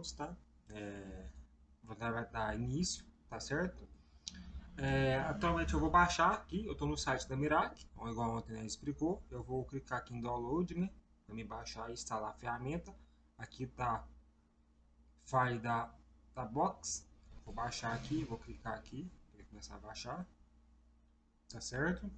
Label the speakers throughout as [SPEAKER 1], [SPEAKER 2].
[SPEAKER 1] todos, tá? Vou dar início, tá certo? Atualmente eu vou baixar aqui, eu estou no site da Mirac, igual ontem, né, explicou. Eu vou clicar aqui em download, né, para me baixar e instalar a ferramenta. Aqui tá file da box. Vou baixar aqui, vou clicar aqui para ele começar a baixar, tá certo?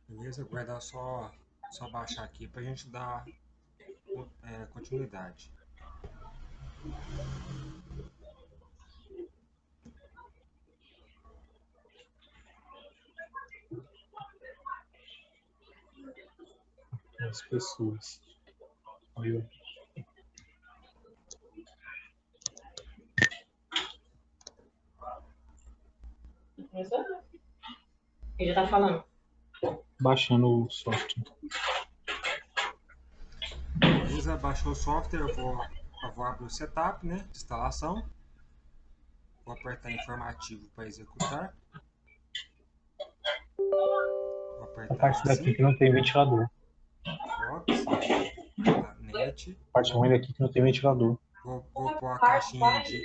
[SPEAKER 1] Beleza? Guardar só baixar aqui para a gente dar continuidade.
[SPEAKER 2] As pessoas. Olha.
[SPEAKER 3] Ele já tá falando.
[SPEAKER 2] Baixando o software.
[SPEAKER 1] Beleza? Baixou o software, eu vou abrir o setup, né, de instalação. Vou apertar informativo para executar. Vou
[SPEAKER 2] A
[SPEAKER 1] apertar
[SPEAKER 2] parte daqui
[SPEAKER 1] assim.
[SPEAKER 2] que não tem ventilador.
[SPEAKER 1] Fox, net.
[SPEAKER 2] A parte ruim daqui que não tem ventilador.
[SPEAKER 1] Vou pôr a caixinha de.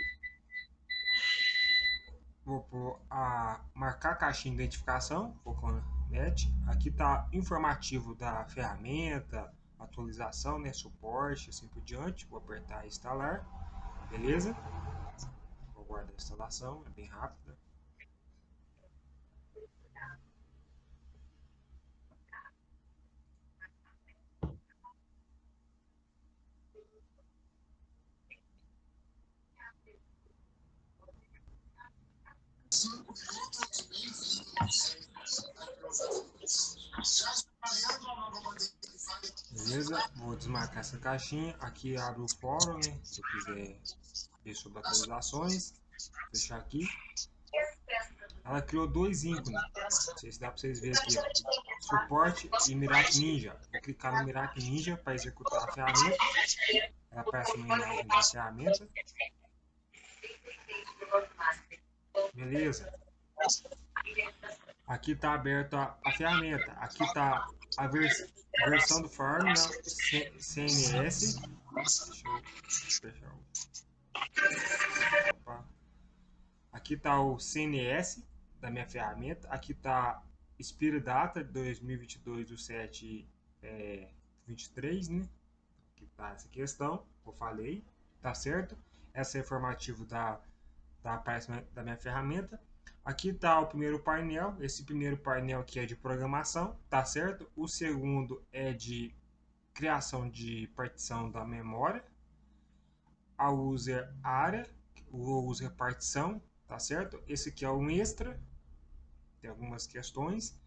[SPEAKER 1] Marcar a caixinha de identificação. Vou com net. Aqui está informativo da ferramenta, atualização, né, suporte, assim por diante. Vou apertar instalar. Beleza? Vou guardar a instalação, é bem rápida. Beleza? Vou desmarcar essa caixinha. Aqui abro o fórum, né? Se eu quiser ver sobre atualizações. Fechar aqui. Ela criou dois ícones. Não sei se dá para vocês verem aqui, ó. Suporte e Mirac Ninja. Vou clicar no Mirac Ninja para executar a ferramenta. Ela aparece uma imagem da ferramenta. Beleza? Aqui está aberta a ferramenta. Aqui está a versão do form, né? CNS. Deixa eu fechar o... Opa. Aqui está o CNS da minha ferramenta. Aqui está Expire Data 2022 do 7/23, né? Aqui está essa questão, eu falei, tá certo? Essa é informativo da minha ferramenta. Aqui está o primeiro painel. Esse primeiro painel aqui é de programação, tá certo? O segundo é de criação de partição da memória. A user área, o user partição, tá certo? Esse aqui é um extra, tem algumas questões.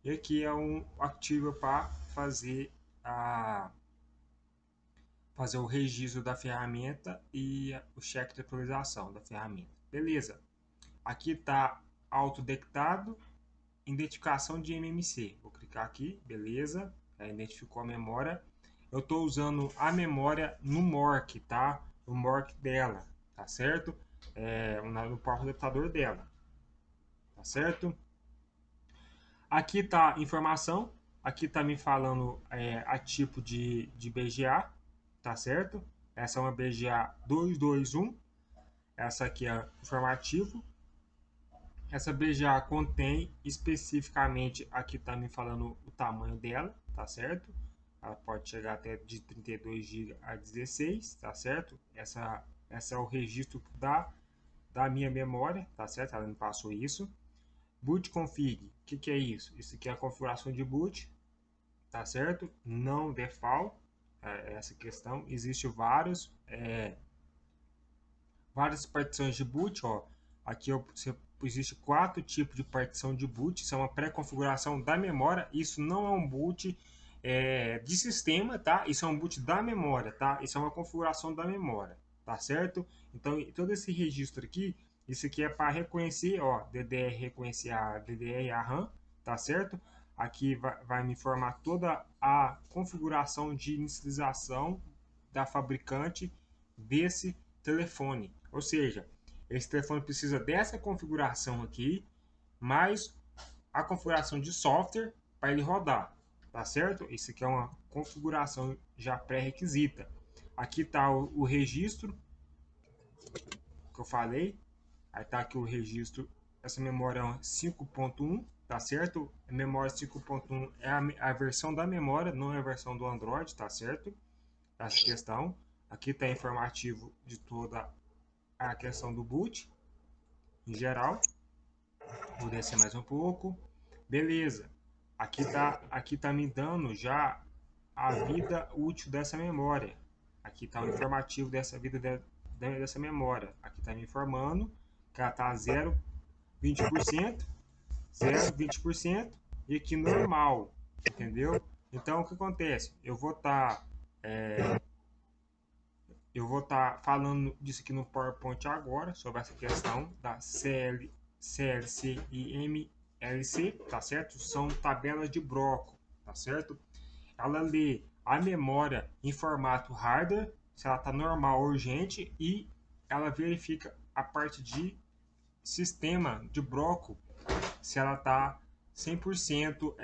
[SPEAKER 1] E aqui é um ativo para fazer o registro da ferramenta e o cheque de atualização da ferramenta. Beleza. Aqui está autodetectado, identificação de MMC. Vou clicar aqui, beleza. Identificou a memória. Eu estou usando a memória no MORC, tá? O MORC dela, tá certo? No próprio adaptador dela, tá certo? Aqui está informação. Aqui está me falando a tipo de BGA, tá certo? Essa é uma BGA 221. Essa aqui é informativo. Essa BGA contém especificamente, aqui está me falando o tamanho dela, tá certo? Ela pode chegar até de 32 GB a 16, tá certo? Essa é o registro da minha memória, tá certo? Ela me passou isso. Boot config, o que é isso? Isso aqui é a configuração de boot, tá certo? Não default, essa questão. Existe várias partições de boot, ó. Aqui existe 4 tipos de partição de boot. Isso é uma pré-configuração da memória. Isso não é um boot, de sistema, tá? Isso é um boot da memória, tá? Isso é uma configuração da memória, tá certo? Então, todo esse registro aqui, isso aqui é para reconhecer, ó, DDR reconhecer a DDR e a RAM, tá certo? Aqui vai me informar toda a configuração de inicialização da fabricante desse telefone. Ou seja, esse telefone precisa dessa configuração aqui, mais a configuração de software para ele rodar, tá certo? Isso aqui é uma configuração já pré-requisita. Aqui está o registro que eu falei. Aí tá aqui o registro. Essa memória é 5.1, tá certo? A memória 5.1 é a versão da memória, não é a versão do Android, tá certo? Essa questão. Aqui está informativo de toda a questão do boot em geral. Vou descer mais um pouco. Beleza. Aqui tá me dando já a vida útil dessa memória. Aqui está o informativo dessa vida dessa memória. Aqui está me informando que ela está 0,20%, 0,20% e aqui normal, entendeu? Então o que acontece? Eu vou estar falando disso aqui no PowerPoint agora, sobre essa questão da CLC e MLC, tá certo? São tabelas de bloco, tá certo? Ela lê a memória em formato hardware, se ela está normal ou urgente, e ela verifica a parte de sistema de bloco, se ela está 100%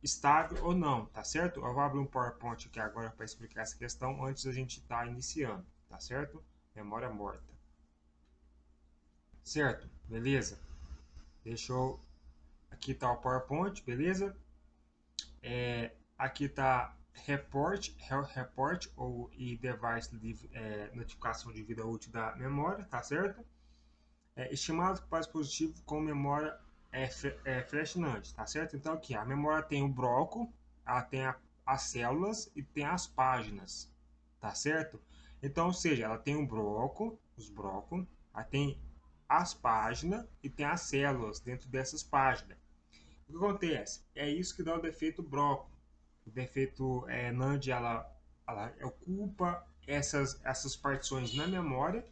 [SPEAKER 1] estável ou não, tá certo? Eu vou abrir um PowerPoint aqui agora para explicar essa questão antes da gente estar iniciando, tá certo? Memória morta. Certo? Beleza? Deixa eu... Aqui está o PowerPoint, beleza? Aqui está Health Report e Device notificação de vida útil da memória, tá certo? Estimado para dispositivo com memória flash NAND, tá certo? Então aqui a memória tem o bloco, ela tem as células e tem as páginas, tá certo? Então, ou seja, ela tem o bloco, os blocos, ela tem as páginas e tem as células dentro dessas páginas. O que acontece? É isso que dá o defeito bloco. O defeito NAND, ela ocupa essas partições na memória,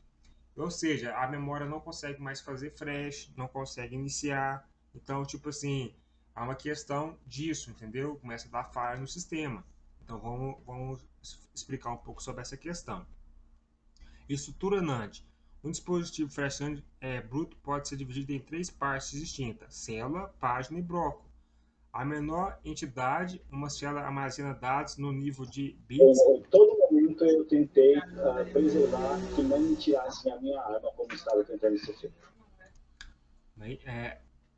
[SPEAKER 1] ou seja, a memória não consegue mais fazer flash, não consegue iniciar. Então, tipo assim, há uma questão disso, entendeu? Começa a dar falha no sistema. Então, vamos explicar um pouco sobre essa questão. Estrutura NAND. Um dispositivo flash NAND bruto pode ser dividido em 3 partes distintas: célula, página e bloco. A menor entidade, uma célula armazena dados no nível de bits.
[SPEAKER 4] Em todo momento eu tentei preservar que não me tirassem a minha arma como estava tentando ser feito.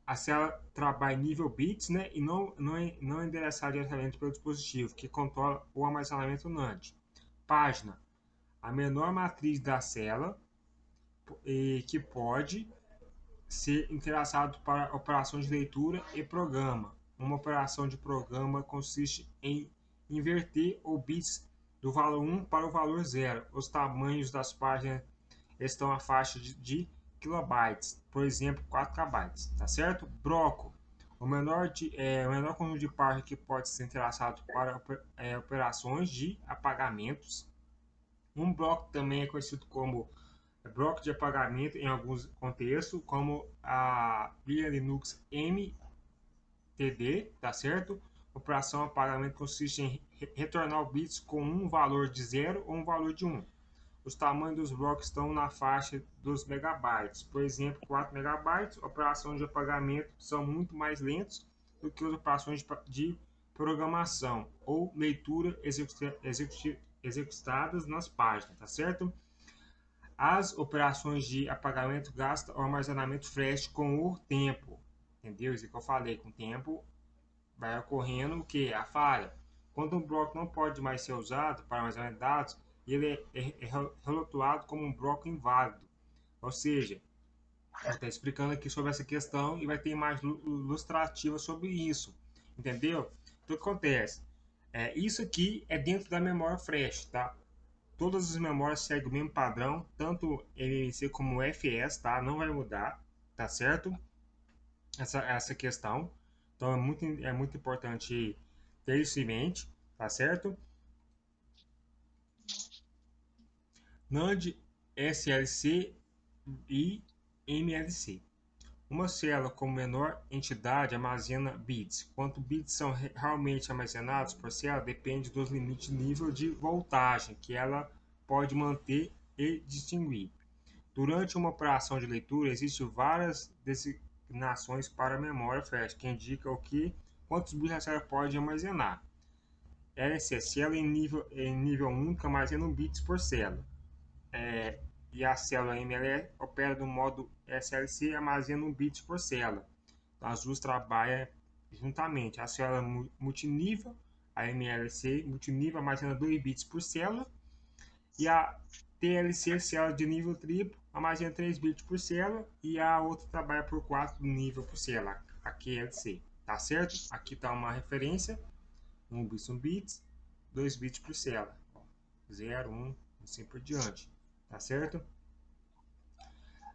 [SPEAKER 1] A célula trabalha em nível bits, né, e não endereçar diretamente pelo dispositivo, que controla o armazenamento NAND. Página. A menor matriz da célula que pode ser endereçado para operações de leitura e programa. Uma operação de programa consiste em inverter o bits do valor 1 para o valor 0. Os tamanhos das páginas estão à faixa de kilobytes, por exemplo, 4 KB, tá certo? Bloco. O menor conjunto de páginas que pode ser interessado para operações de apagamentos. Um bloco também é conhecido como bloco de apagamento em alguns contextos, como a via Linux MTD, tá certo? Operação apagamento consiste em retornar bits com um valor de 0 ou um valor de 1. Os tamanhos dos blocos estão na faixa dos megabytes. Por exemplo, 4 megabytes. Operações de apagamento são muito mais lentas do que as operações de programação ou leitura executadas nas páginas, tá certo? As operações de apagamento gastam o armazenamento flash com o tempo, entendeu? Isso que eu falei, com o tempo vai ocorrendo o que? A falha. Quando um bloco não pode mais ser usado para armazenar dados, ele é rotulado como um bloco inválido. Ou seja, eu estou explicando aqui sobre essa questão e vai ter imagem ilustrativa sobre isso, entendeu? Então o que acontece? Isso aqui é dentro da memória flash, tá? Todas as memórias seguem o mesmo padrão, tanto MMC como FS, tá? Não vai mudar, tá certo? Essa questão. Então é muito importante ter isso em mente, tá certo? NAND, SLC e MLC. Uma célula com menor entidade armazena bits. Quanto bits são realmente armazenados por célula depende dos limites de nível de voltagem que ela pode manter e distinguir. Durante uma operação de leitura, existem várias designações para a memória flash, que indica quantos bits a célula pode armazenar. Essa célula em nível 1 que armazena bits por célula. E a célula MLE opera do modo SLC, armazena 1 bits por célula. Então, as duas trabalham juntamente. A célula multinível, a MLC multinível, armazena 2 bits por célula. E a TLC, célula de nível triplo, armazena 3 bits por célula. E a outra trabalha por 4 nível por célula, a QLC. Tá certo? Aqui está uma referência. 1 bits, 2 bits por célula. 0, 1, assim por diante. Tá certo?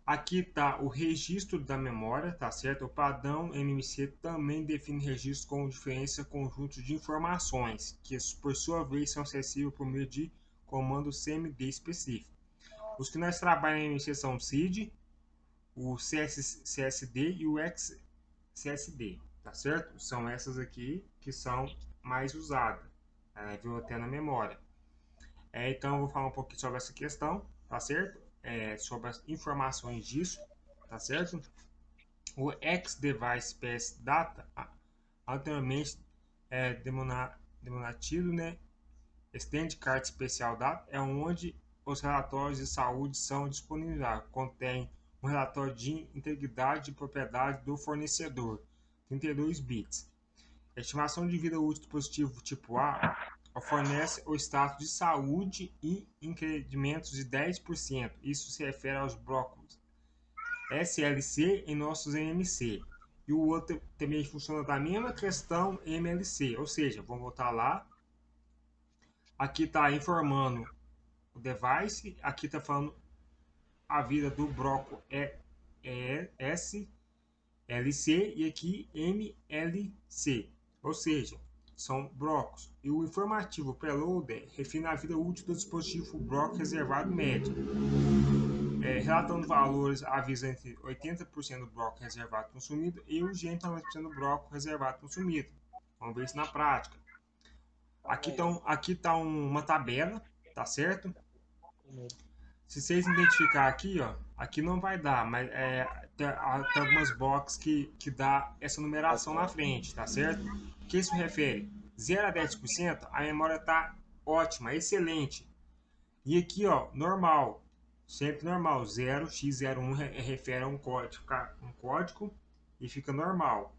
[SPEAKER 1] Aqui está o registro da memória, tá certo? O padrão MMC também define registro com diferença conjuntos de informações, que por sua vez são acessíveis por meio de comando CMD específico. Os que nós trabalhamos em MMC são o SID, o CSD e o XCSD, tá certo? São essas aqui que são mais usadas, viu, até na memória. Então eu vou falar um pouquinho sobre essa questão, tá certo? Sobre as informações disso, tá certo? O X-Device PS Data, anteriormente denominado, né? Extend Card Special Data é onde os relatórios de saúde são disponibilizados. Contém um relatório de integridade de propriedade do fornecedor, 32 bits. A estimação de vida útil do dispositivo tipo A fornece o status de saúde e incrementos de 10%. Isso se refere aos blocos SLC em nossos MMC. E o outro também funciona da mesma questão MLC. Ou seja, vamos voltar lá. Aqui está informando o device. Aqui está falando a vida do bloco SLC e aqui MLC. Ou seja, são blocos. E o informativo preloader refina a vida útil do dispositivo bloco reservado médio. Relatando valores, avisa entre 80% do bloco reservado consumido e os 90% do bloco reservado consumido. Vamos ver isso na prática. Aqui tá uma tabela, tá certo? Se vocês identificar aqui, ó, aqui não vai dar, mas tem algumas boxes que dá essa numeração na frente, tá certo? O que isso refere? 0 a 10%, a memória está ótima, excelente. E aqui, ó, normal, sempre normal, 0x01 refere a um código e fica normal.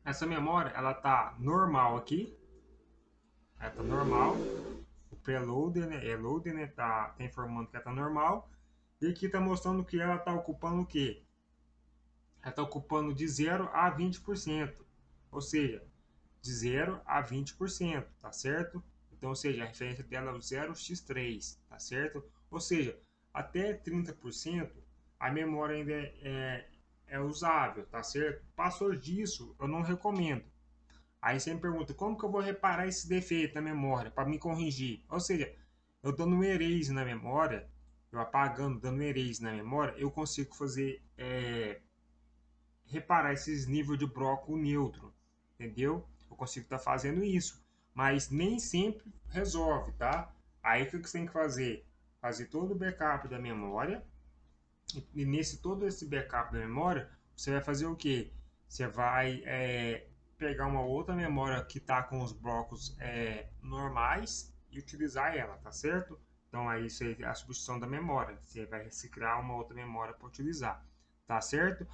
[SPEAKER 1] Essa memória, ela tá normal aqui, ela tá normal. O preloader, né, loader, né, tá informando que ela tá normal. E aqui tá mostrando que ela tá ocupando o quê? Ela tá ocupando de 0 a 20%. Ou seja, de 0 a 20%, tá certo? Então, ou seja, a referência dela é o 0x3, tá certo? Ou seja, até 30% a memória ainda é usável, tá certo? Passou disso, eu não recomendo. Aí você me pergunta, como que eu vou reparar esse defeito na memória para me corrigir? Ou seja, eu dando um erase na memória, eu apagando, dando um erase na memória, eu consigo fazer, reparar esses níveis de bloco neutro, entendeu? Eu consigo estar fazendo isso, mas nem sempre resolve, tá? Aí o que você tem que fazer? Fazer todo o backup da memória, e todo esse backup da memória, você vai fazer o quê? Você vai pegar uma outra memória que está com os blocos normais e utilizar ela, tá certo? Então aí isso é a substituição da memória. Você vai reciclar uma outra memória para utilizar, tá certo?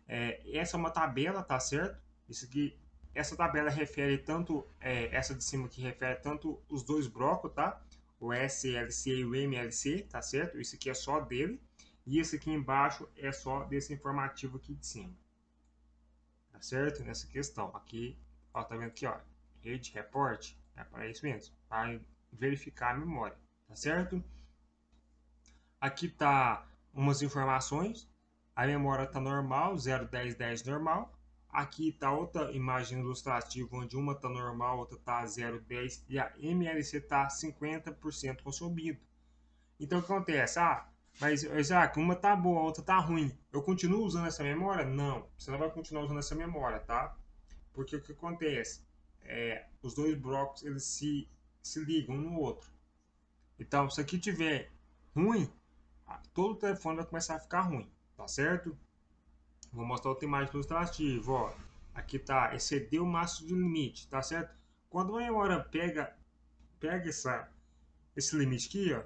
[SPEAKER 1] Essa é uma tabela, tá certo? Isso aqui, essa tabela refere tanto, essa de cima aqui refere tanto os dois blocos, tá? O SLC e o MLC, tá certo? Isso aqui é só dele. E esse aqui embaixo é só desse informativo aqui de cima. Tá certo? Nessa questão. Aqui, ó, tá vendo aqui, ó. Rede report. É para isso mesmo. Para verificar a memória. Tá certo? Aqui tá umas informações. A memória tá normal. 0, 10, 10 normal. Aqui está outra imagem ilustrativa, onde uma está normal, outra está 0,10 e a MLC está 50% consumido. Então o que acontece? Mas Isaac, uma tá boa, a outra tá ruim. Eu continuo usando essa memória? Não, você não vai continuar usando essa memória, tá? Porque o que acontece? Os dois blocos eles se ligam um no outro. Então, se aqui tiver ruim, todo o telefone vai começar a ficar ruim, tá certo? Vou mostrar outra imagem ilustrativa, ó. Aqui tá, excedeu o máximo de limite, tá certo? Quando a memória pega esse limite aqui, ó,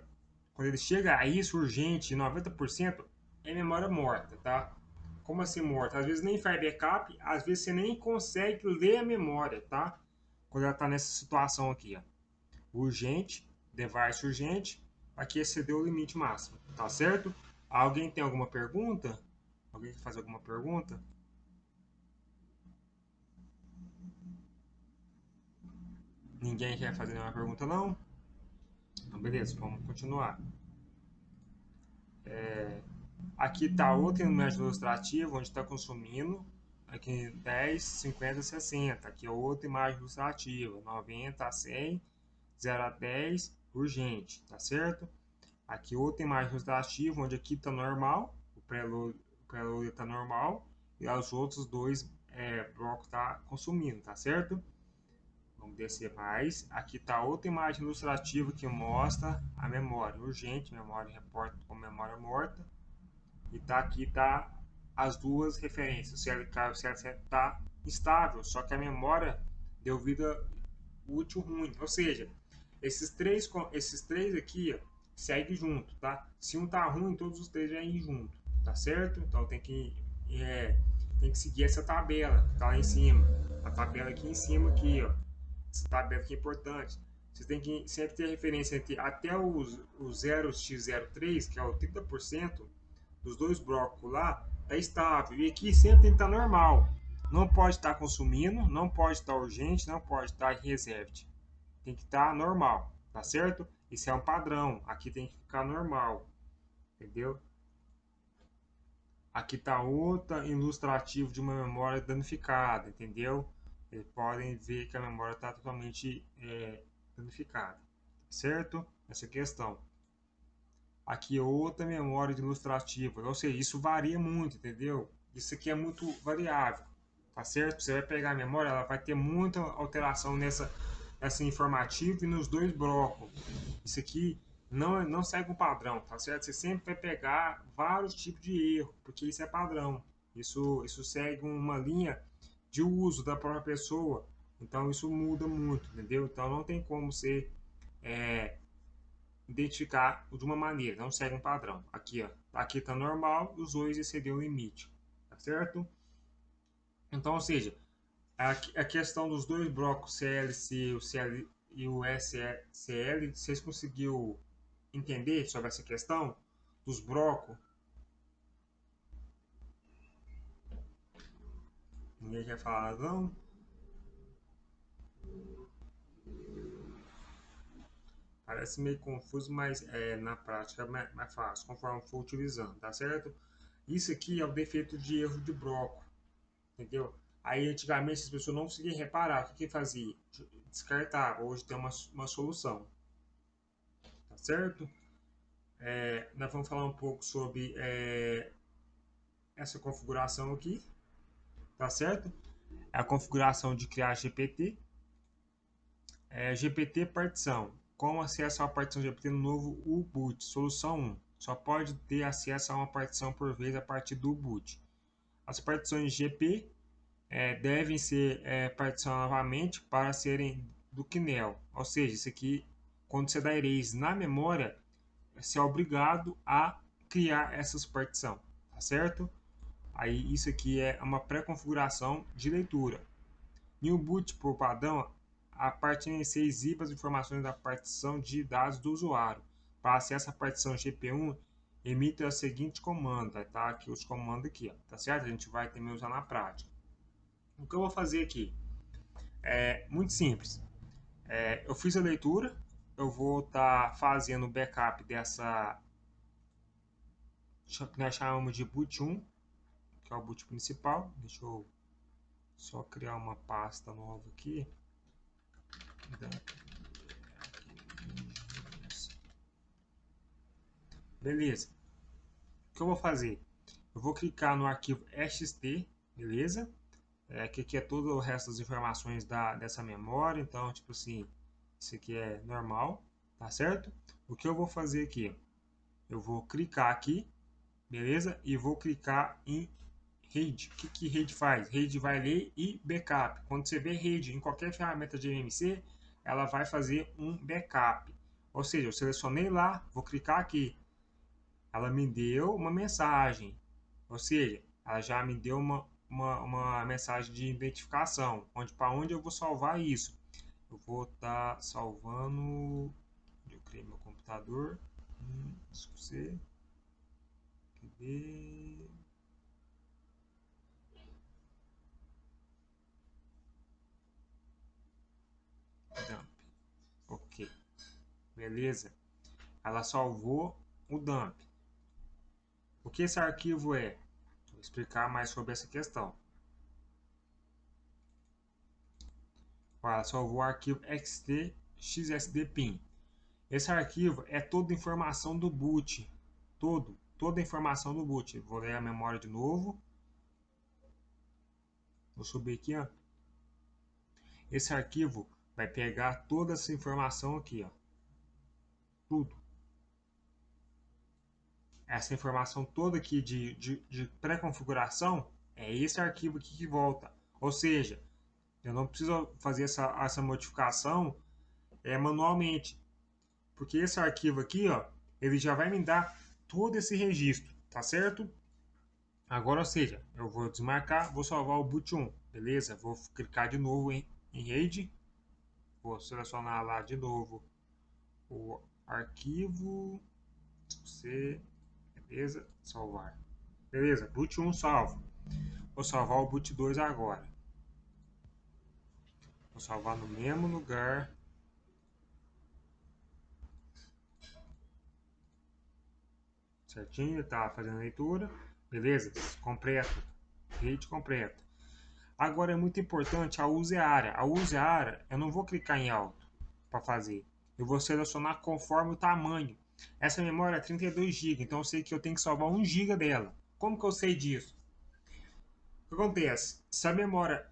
[SPEAKER 1] quando ele chega a isso urgente, 90%, é memória morta, tá? Como assim morta? Às vezes nem faz backup, às vezes você nem consegue ler a memória, tá? Quando ela tá nessa situação aqui, ó. Urgente, device urgente, aqui excedeu o limite máximo, tá certo? Alguém tem alguma pergunta? Alguém quer fazer alguma pergunta? Ninguém quer fazer nenhuma pergunta, não? Então, beleza, vamos continuar. Aqui está outra imagem ilustrativa, onde está consumindo. Aqui 10, 50, 60. Aqui é outra imagem ilustrativa, 90 a 100, 0 a 10, urgente, tá certo? Aqui outra imagem ilustrativa, onde aqui está normal, o preload está normal, e os outros dois blocos tá consumindo, tá certo? Vamos descer mais. Aqui está outra imagem ilustrativa que mostra a memória urgente, memória reporta com memória morta. E aqui tá as duas referências, o CLK e o CLC está estável, só que a memória deu vida útil ruim. Ou seja, esses três aqui ó, seguem junto, tá? Se um tá ruim, todos os três vêm junto, tá certo? Então tem que seguir essa tabela que tá lá em cima. A tabela aqui em cima, aqui, ó. Essa tabela aqui é importante. Você tem que sempre ter referência entre até o 0x03, que é o 30%, dos dois blocos lá, está estável. E aqui sempre tem que estar normal. Não pode estar consumindo, não pode estar urgente, não pode estar em reserve. Tem que estar normal, tá certo? Isso é um padrão. Aqui tem que ficar normal, entendeu? Aqui está outra ilustrativo de uma memória danificada, entendeu? Vocês podem ver que a memória está totalmente danificada, certo? Essa questão. Aqui outra memória ilustrativa, ou seja, isso varia muito, entendeu? Isso aqui é muito variável, tá certo? Você vai pegar a memória, ela vai ter muita alteração nessa informativa e nos dois blocos. Isso aqui não segue um padrão, tá certo? Você sempre vai pegar vários tipos de erro, porque isso é padrão. Isso segue uma linha de uso da própria pessoa, então isso muda muito, entendeu? Então não tem como você identificar de uma maneira, não segue um padrão. Aqui, ó, aqui tá normal, os dois excedeu o limite, tá certo? Então, ou seja, a questão dos dois blocos CLC, o CL e o SCL, vocês conseguiram entender sobre essa questão dos blocos? Ninguém quer falar não? Parece meio confuso, mas na prática é mais fácil, conforme for utilizando, tá certo? Isso aqui é o defeito de erro de bloco, entendeu? Aí antigamente as pessoas não conseguiam reparar, o que fazia? Descartava, hoje tem uma solução, tá certo? Nós vamos falar um pouco sobre essa configuração aqui, tá certo? É a configuração de criar GPT. GPT partição. Como acesso a uma partição GPT no novo U-Boot? Solução 1. Só pode ter acesso a uma partição por vez a partir do boot. As partições GP devem ser particionadas novamente para serem do kernel. Ou seja, isso aqui, quando você dá erase na memória, você é obrigado a criar essas partições, tá certo? Aí isso aqui é uma pré-configuração de leitura. Em U-Boot por padrão, a parte NC exibe as informações da partição de dados do usuário. Para acesso à partição GP1, emita o seguinte comando, tá? Aqui os comandos aqui, ó, tá certo? A gente vai também usar na prática. O que eu vou fazer aqui é muito simples. Eu fiz a leitura, eu vou estar fazendo o backup dessa que nós chamamos de boot 1, que é o boot principal. Deixa eu Só criar uma pasta nova aqui. Beleza. O que eu vou fazer? Eu vou clicar no arquivo .xt, beleza? Que aqui é todo o resto das informações dessa memória. Então, tipo assim, isso aqui é normal, tá certo? O que eu vou fazer aqui? Eu vou clicar aqui, beleza? E vou clicar em RAID. O que RAID faz? RAID vai ler e backup. Quando você vê RAID em qualquer ferramenta de MMC, ela vai fazer um backup. Ou seja, eu selecionei lá, vou clicar aqui. Ela me deu uma mensagem. Ou seja, ela já me deu uma mensagem de identificação. Para onde eu vou salvar isso? Eu vou estar salvando. Eu criei meu computador. Você. Quer ver? Dump. Ok. Beleza. Ela salvou o dump. O que esse arquivo é? Vou explicar mais sobre essa questão. Ela salvou o arquivo xsdpin. Esse arquivo é toda a informação do boot. Toda a informação do boot. Vou ler a memória de novo. Vou subir aqui, ó. Esse arquivo vai pegar toda essa informação aqui, ó. Tudo. Essa informação toda aqui de pré-configuração é esse arquivo aqui que volta. Ou seja, eu não preciso fazer essa modificação manualmente. Porque esse arquivo aqui, ó, ele já vai me dar todo esse registro, tá certo? Agora, ou seja, eu vou desmarcar, vou salvar o boot 1, beleza? Vou clicar de novo em RAID, vou selecionar lá de novo o arquivo, beleza? Salvar. Beleza, boot 1 salvo. Vou salvar o boot 2 agora. Vou salvar no mesmo lugar. Certinho, tá fazendo a leitura. Beleza? Completo. RAID completo. Agora é muito importante a use área. A use área, eu não vou clicar em alto para fazer. Eu vou selecionar conforme o tamanho. Essa memória é 32 GB, então eu sei que eu tenho que salvar 1 GB dela. Como que eu sei disso? O que acontece? Se a memória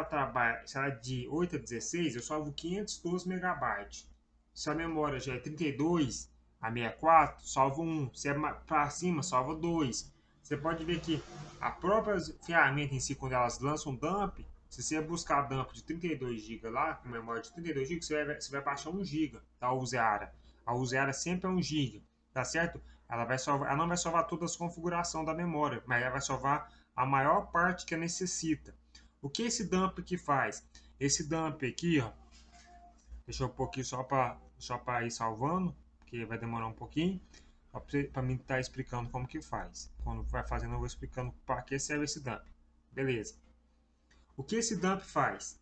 [SPEAKER 1] trabalha, se ela é de 8 a 16, eu salvo 512 MB. Se a memória já é 32 a 64, salvo 1. Se é para cima, salva 2. Você pode ver que a própria ferramenta em si, quando elas lançam dump, se você buscar dump de 32 GB lá, com memória de 32 GB, você vai baixar 1 GB da useara. A useara sempre é 1 GB, tá certo? Ela não vai salvar todas as configurações da memória, mas ela vai salvar a maior parte que necessita. O que esse dump aqui faz? Esse dump aqui, ó, deixa eu pôr aqui só para ir salvando, porque vai demorar um pouquinho, para mim estar explicando como que faz. Quando vai fazendo, eu vou explicando para que serve esse dump. Beleza. O que esse dump faz?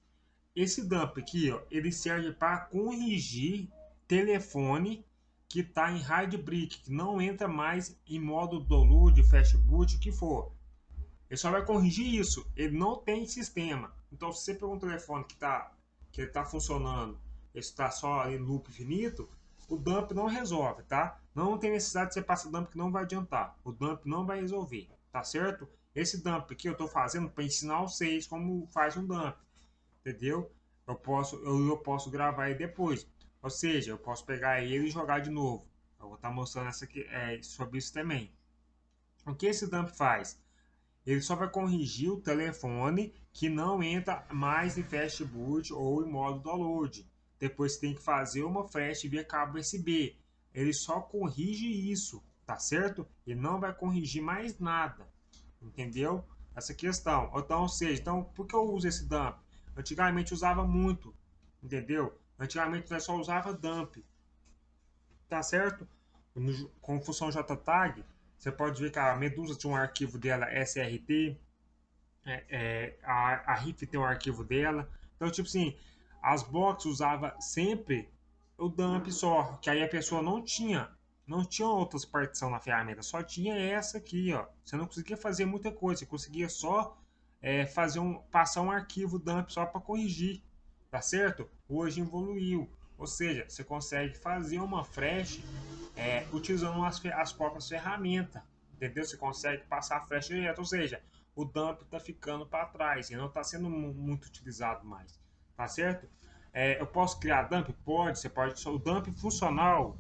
[SPEAKER 1] Esse dump aqui, ó, ele serve para corrigir telefone que está em hard brick, que não entra mais em modo download, fast boot, o que for. Ele só vai corrigir isso. Ele não tem sistema. Então, se você pega um telefone que ele tá funcionando, ele está só em loop infinito, o dump não resolve, tá? Não tem necessidade de você passar dump, que não vai adiantar. O dump não vai resolver, tá certo? Esse dump aqui eu estou fazendo para ensinar vocês como faz um dump, entendeu? Eu posso gravar aí depois. Ou seja, eu posso pegar ele e jogar de novo. Eu vou estar mostrando sobre isso também. O que esse dump faz? Ele só vai corrigir o telefone que não entra mais em fast boot ou em modo download. Depois você tem que fazer uma flash via cabo USB. Ele só corrige isso, tá certo? Ele não vai corrigir mais nada, entendeu? Essa questão. Então, ou seja, por que eu uso esse dump? Antigamente usava muito, entendeu? Antigamente nós só usava dump, tá certo? Com função JTAG, você pode ver que a Medusa tinha um arquivo dela SRT, a RIF tem um arquivo dela. Então, tipo assim, as boxes usava sempre o dump só, que aí a pessoa não tinha outras partições na ferramenta, só tinha essa aqui, ó. Você não conseguia fazer muita coisa, você conseguia só passar um arquivo dump só para corrigir, tá certo? Hoje evoluiu, ou seja, você consegue fazer uma flash utilizando as próprias ferramentas, entendeu? Você consegue passar a flash direto, ou seja, o dump está ficando para trás e não está sendo muito utilizado mais, tá certo? Eu posso criar dump? Pode, você pode. O dump funcional,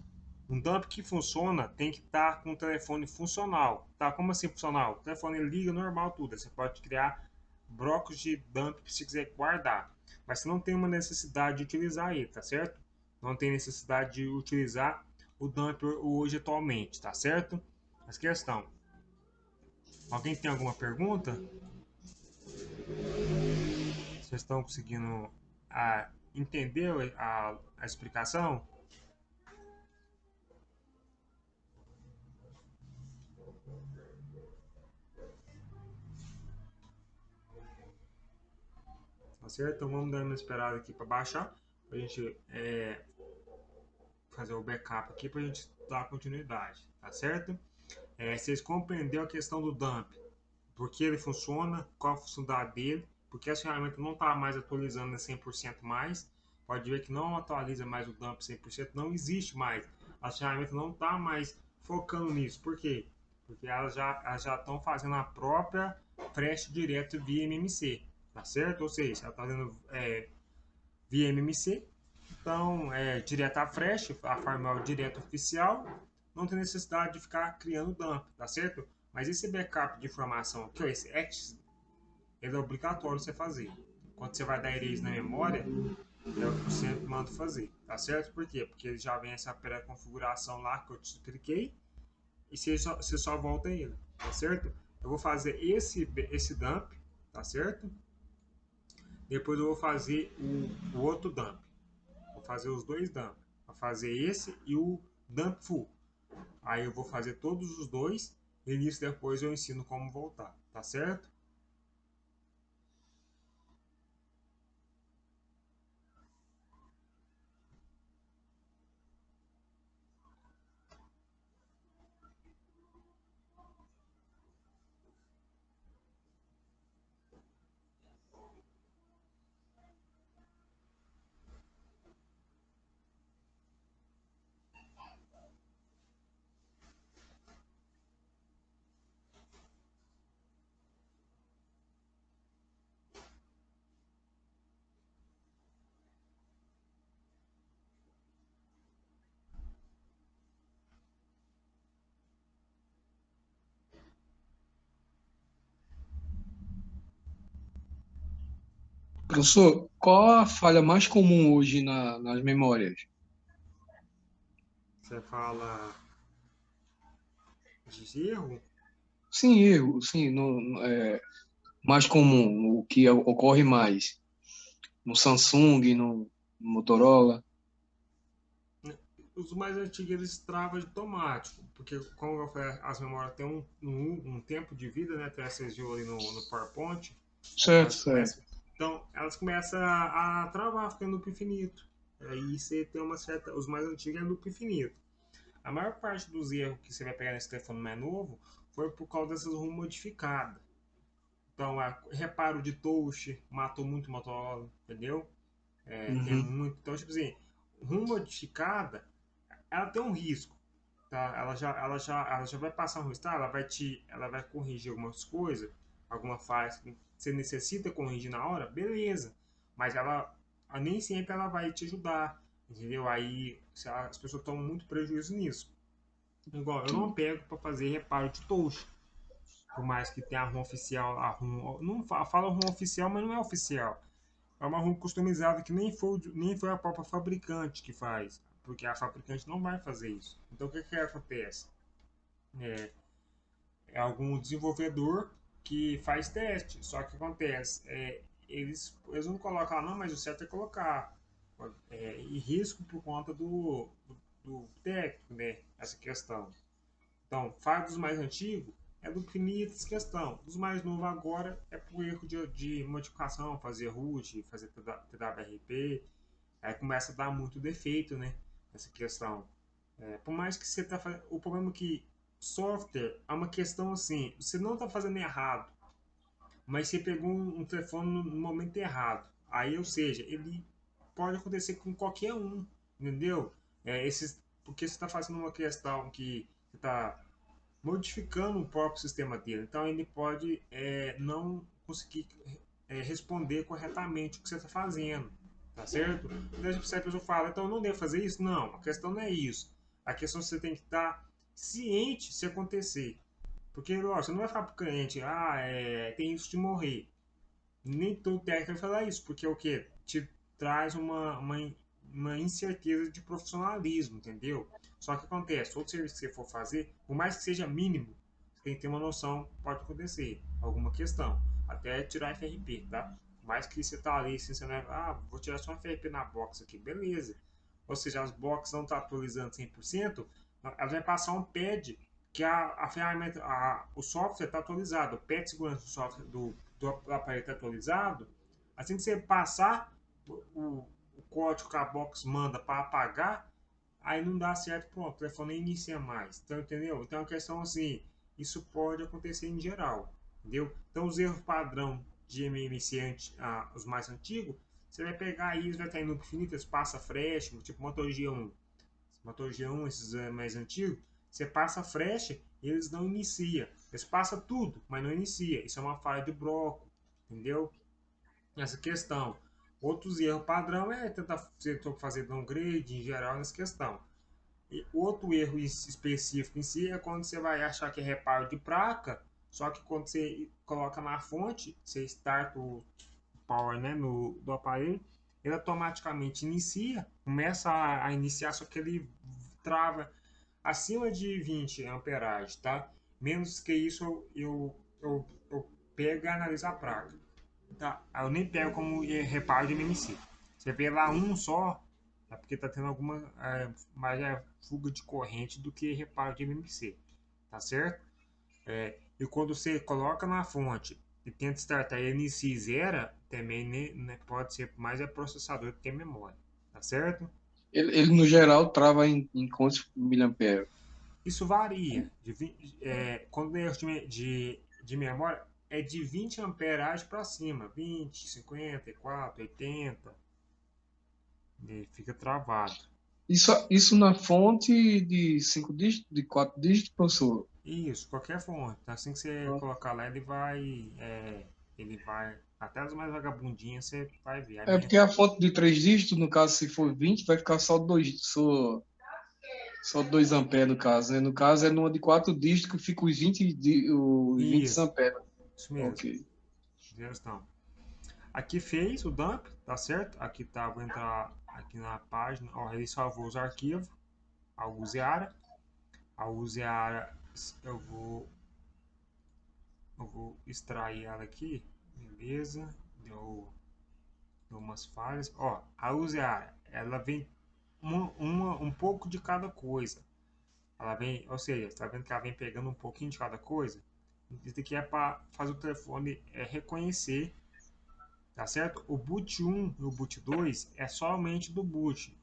[SPEAKER 1] um dump que funciona tem que estar com o telefone funcional, tá? Como assim funcional? O telefone liga normal, tudo. Você pode criar blocos de dump se quiser guardar, mas você não tem uma necessidade de utilizar ele, tá certo? Não tem necessidade de utilizar o dump hoje atualmente, tá certo? Mas questão. Alguém tem alguma pergunta? Vocês estão conseguindo entender a explicação? Tá certo? Então vamos dar uma esperada aqui para baixar, para a gente fazer o backup aqui, para a gente dar continuidade, tá certo? Vocês compreenderam a questão do dump? Por que ele funciona? Qual a funcionalidade dele? Porque essa ferramenta não está mais atualizando em 100% mais. Pode ver que não atualiza mais o dump 100%, não existe mais. As ferramentas não estão mais focando nisso. Por quê? Porque elas já estão fazendo a própria flash direto via MMC, tá certo? Ou seja, ela está fazendo via MMC, então direto a flash, a firmware direto oficial, não tem necessidade de ficar criando dump, tá certo? Mas esse backup de informação aqui, ó, esse X, ele é obrigatório você fazer. Quando você vai dar erase na memória, eu sempre mando fazer, tá certo? Por quê? Porque ele já vem essa pré-configuração lá que eu te expliquei e você só volta ele, tá certo? Eu vou fazer esse dump, tá certo? Depois eu vou fazer o outro dump. Vou fazer os dois dump. Vou fazer esse e o dump full. Aí eu vou fazer todos os dois e nisso depois eu ensino como voltar, tá certo?
[SPEAKER 5] Professor, qual a falha mais comum hoje nas memórias?
[SPEAKER 1] Você fala de erro?
[SPEAKER 5] Sim, erro, sim, mais comum, o que ocorre mais no Samsung, no Motorola.
[SPEAKER 1] Os mais antigos eles travam de automático, porque como eu falei, as memórias têm um tempo de vida, né? Até vocês viram ali no PowerPoint,
[SPEAKER 5] Certo,
[SPEAKER 1] elas
[SPEAKER 5] certo.
[SPEAKER 1] começam, então elas começam a travar, ficando loop infinito. Aí você tem uma certa, os mais antigos é loop infinito. A maior parte dos erros que você vai pegar nesse telefone mais novo foi por causa dessas ROM modificadas. Então, reparo de touch matou muito Motorola, entendeu? Tem
[SPEAKER 5] Uhum.
[SPEAKER 1] muito. Então, tipo assim, ROM modificada, ela tem um risco, tá? Ela já vai passar um risco, tá? Ela vai corrigir algumas coisas, alguma falha que você necessita corrigir na hora, beleza. Mas ela nem sempre ela vai te ajudar, entendeu? Aí as pessoas tomam muito prejuízo nisso. Igual, eu não pego para fazer reparo de touch. Por mais que tenha a ROM oficial, não fala ROM oficial, mas não é oficial. É uma ROM customizada que nem foi a própria fabricante que faz, porque a fabricante não vai fazer isso. Então o que acontece? É, é algum desenvolvedor que faz teste, só que acontece, eles não colocam, não, mas o certo é colocar. E risco por conta do técnico, né? Essa questão. Então, falha dos mais antigos é do infinitas questão. Dos mais novos agora é por erro de modificação, fazer root, fazer TWRP. Aí começa a dar muito defeito, né? Essa questão. Por mais que você tá fazendo. O problema é que software é uma questão assim, você não está fazendo errado. mas você pegou um telefone no momento errado. Aí, ou seja, ele pode acontecer com qualquer um, entendeu? Porque você está fazendo uma questão que você está modificando o próprio sistema dele. Então, ele pode não conseguir responder corretamente o que você está fazendo, tá certo? Então, se a pessoa fala, então eu não devo fazer isso? Não, a questão não é isso. A questão é que você tem que estar ciente se acontecer. Porque, lógico, você não vai falar pro cliente, tem risco de morrer. Nem todo técnico vai falar isso, porque o que? Te traz uma incerteza de profissionalismo, entendeu? Só que acontece, todo serviço que você for fazer, por mais que seja mínimo, você tem que ter uma noção, pode acontecer alguma questão, até tirar FRP, tá? Por mais que você tá ali, assim, você não é, vou tirar só uma FRP na box aqui, beleza. Ou seja, as boxes não estão atualizando 100%, ela vai passar um pad que a ferramenta, o software está atualizado, o pad de segurança do software do aparelho está atualizado. Assim que você passar o código que a box manda para apagar, aí não dá certo, pronto, o telefone nem inicia mais. Então, entendeu? Então, a questão assim, isso pode acontecer em geral, entendeu? Então, os erros padrão de MMC, os mais antigos, você vai pegar aí, vai estar em loop infinito, passa flash, tipo motor G1. Motor G1, esses mais antigos, você passa flash e eles não iniciam. Eles passam tudo, mas não inicia. Isso é uma falha de bloco, entendeu? Essa questão. Outros erros padrão é tentar fazer downgrade em geral nessa questão. E outro erro específico em si é quando você vai achar que é reparo de placa, só que quando você coloca na fonte, você starta o power, né, do aparelho, ele automaticamente inicia, começa a iniciar, só que ele trava acima de 20 amperagem, tá? Menos que isso eu pego e analiso a placa. Tá? Eu nem pego como reparo de MMC. Você vê lá um só, é porque tá tendo alguma mais fuga de corrente do que reparo de MMC, tá certo? E quando você coloca na fonte e tenta startar e inicia e zera, também né, pode ser mais processador do que memória, tá certo?
[SPEAKER 5] Ele no geral trava em quantos miliamperes?
[SPEAKER 1] Isso varia. Quando é de memória, é de 20 amperagem para cima. 20, 54, 80. E fica travado.
[SPEAKER 5] Isso na fonte de 5 dígitos, de 4 dígitos, professor?
[SPEAKER 1] Isso, qualquer fonte. Assim que você colocar lá, ele vai. Até as mais vagabundinhas você vai ver. A
[SPEAKER 5] É
[SPEAKER 1] minha,
[SPEAKER 5] porque a fonte de 3 dígitos, no caso, se for 20, vai ficar só 2 amperes, no caso, né? No caso, é numa de 4 dígitos que fica os 20
[SPEAKER 1] isso,
[SPEAKER 5] amperes.
[SPEAKER 1] isso mesmo.
[SPEAKER 5] Ok.
[SPEAKER 1] Gestão. Aqui fez o dump, tá certo? Aqui tá, vou entrar aqui na página. Ó, ele salvou os arquivos. A useara. A useara, eu vou extrair ela aqui. Beleza. Deu umas falhas. Ó, a useara, ela vem um pouco de cada coisa. Ela vem, ou seja, tá vendo que ela vem pegando um pouquinho de cada coisa? Isso aqui é para fazer o telefone reconhecer, tá certo? O boot 1 e o boot 2 é somente do boot.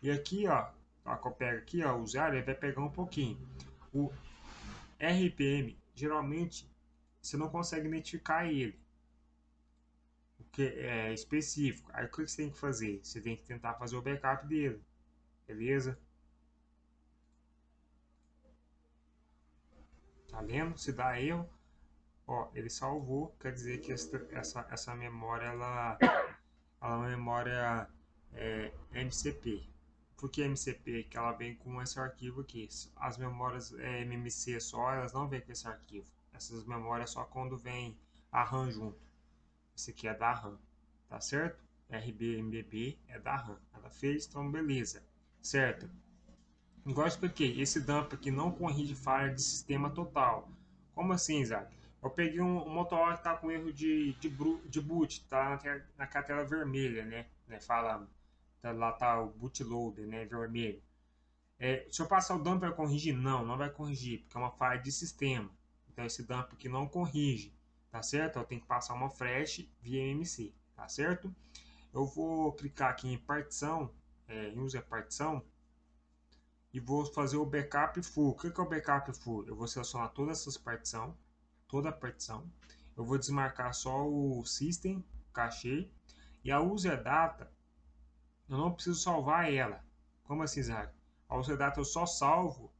[SPEAKER 1] E aqui, ó, que eu pego aqui, ó, o usuário, ele vai pegar um pouquinho. O RPM, geralmente, você não consegue identificar ele, o que é específico. Aí o que você tem que fazer? Você tem que tentar fazer o backup dele, beleza? Tá vendo? Se dá erro, ó, ele salvou, quer dizer que essa memória, ela é uma memória MCP. Por que MCP? Que ela vem com esse arquivo aqui. As memórias MMC só, elas não vêm com esse arquivo. Essas memórias só quando vem a RAM junto. Esse aqui é da RAM, tá certo? RBMBB é da RAM. Ela fez, então beleza. Certo? Igual eu expliquei, esse dump aqui não corrige falha de sistema total. Como assim, Isaac? Eu peguei um Motorola que está com erro de boot, tá naquela tela vermelha, né? Fala, lá tá o bootloader, né? Vermelho. Se eu passar o dump vai corrigir? Não, não vai corrigir, porque é uma falha de sistema. Então esse dump aqui não corrige, tá certo? Eu tenho que passar uma flash via MMC, tá certo? Eu vou clicar aqui em partição, em user partição, e vou fazer o backup full. O que é o backup full? Eu vou selecionar todas essas partições, toda a partição, eu vou desmarcar só o System, Cache, e a User Data, eu não preciso salvar ela. Como assim, Zach? A User Data eu só salvo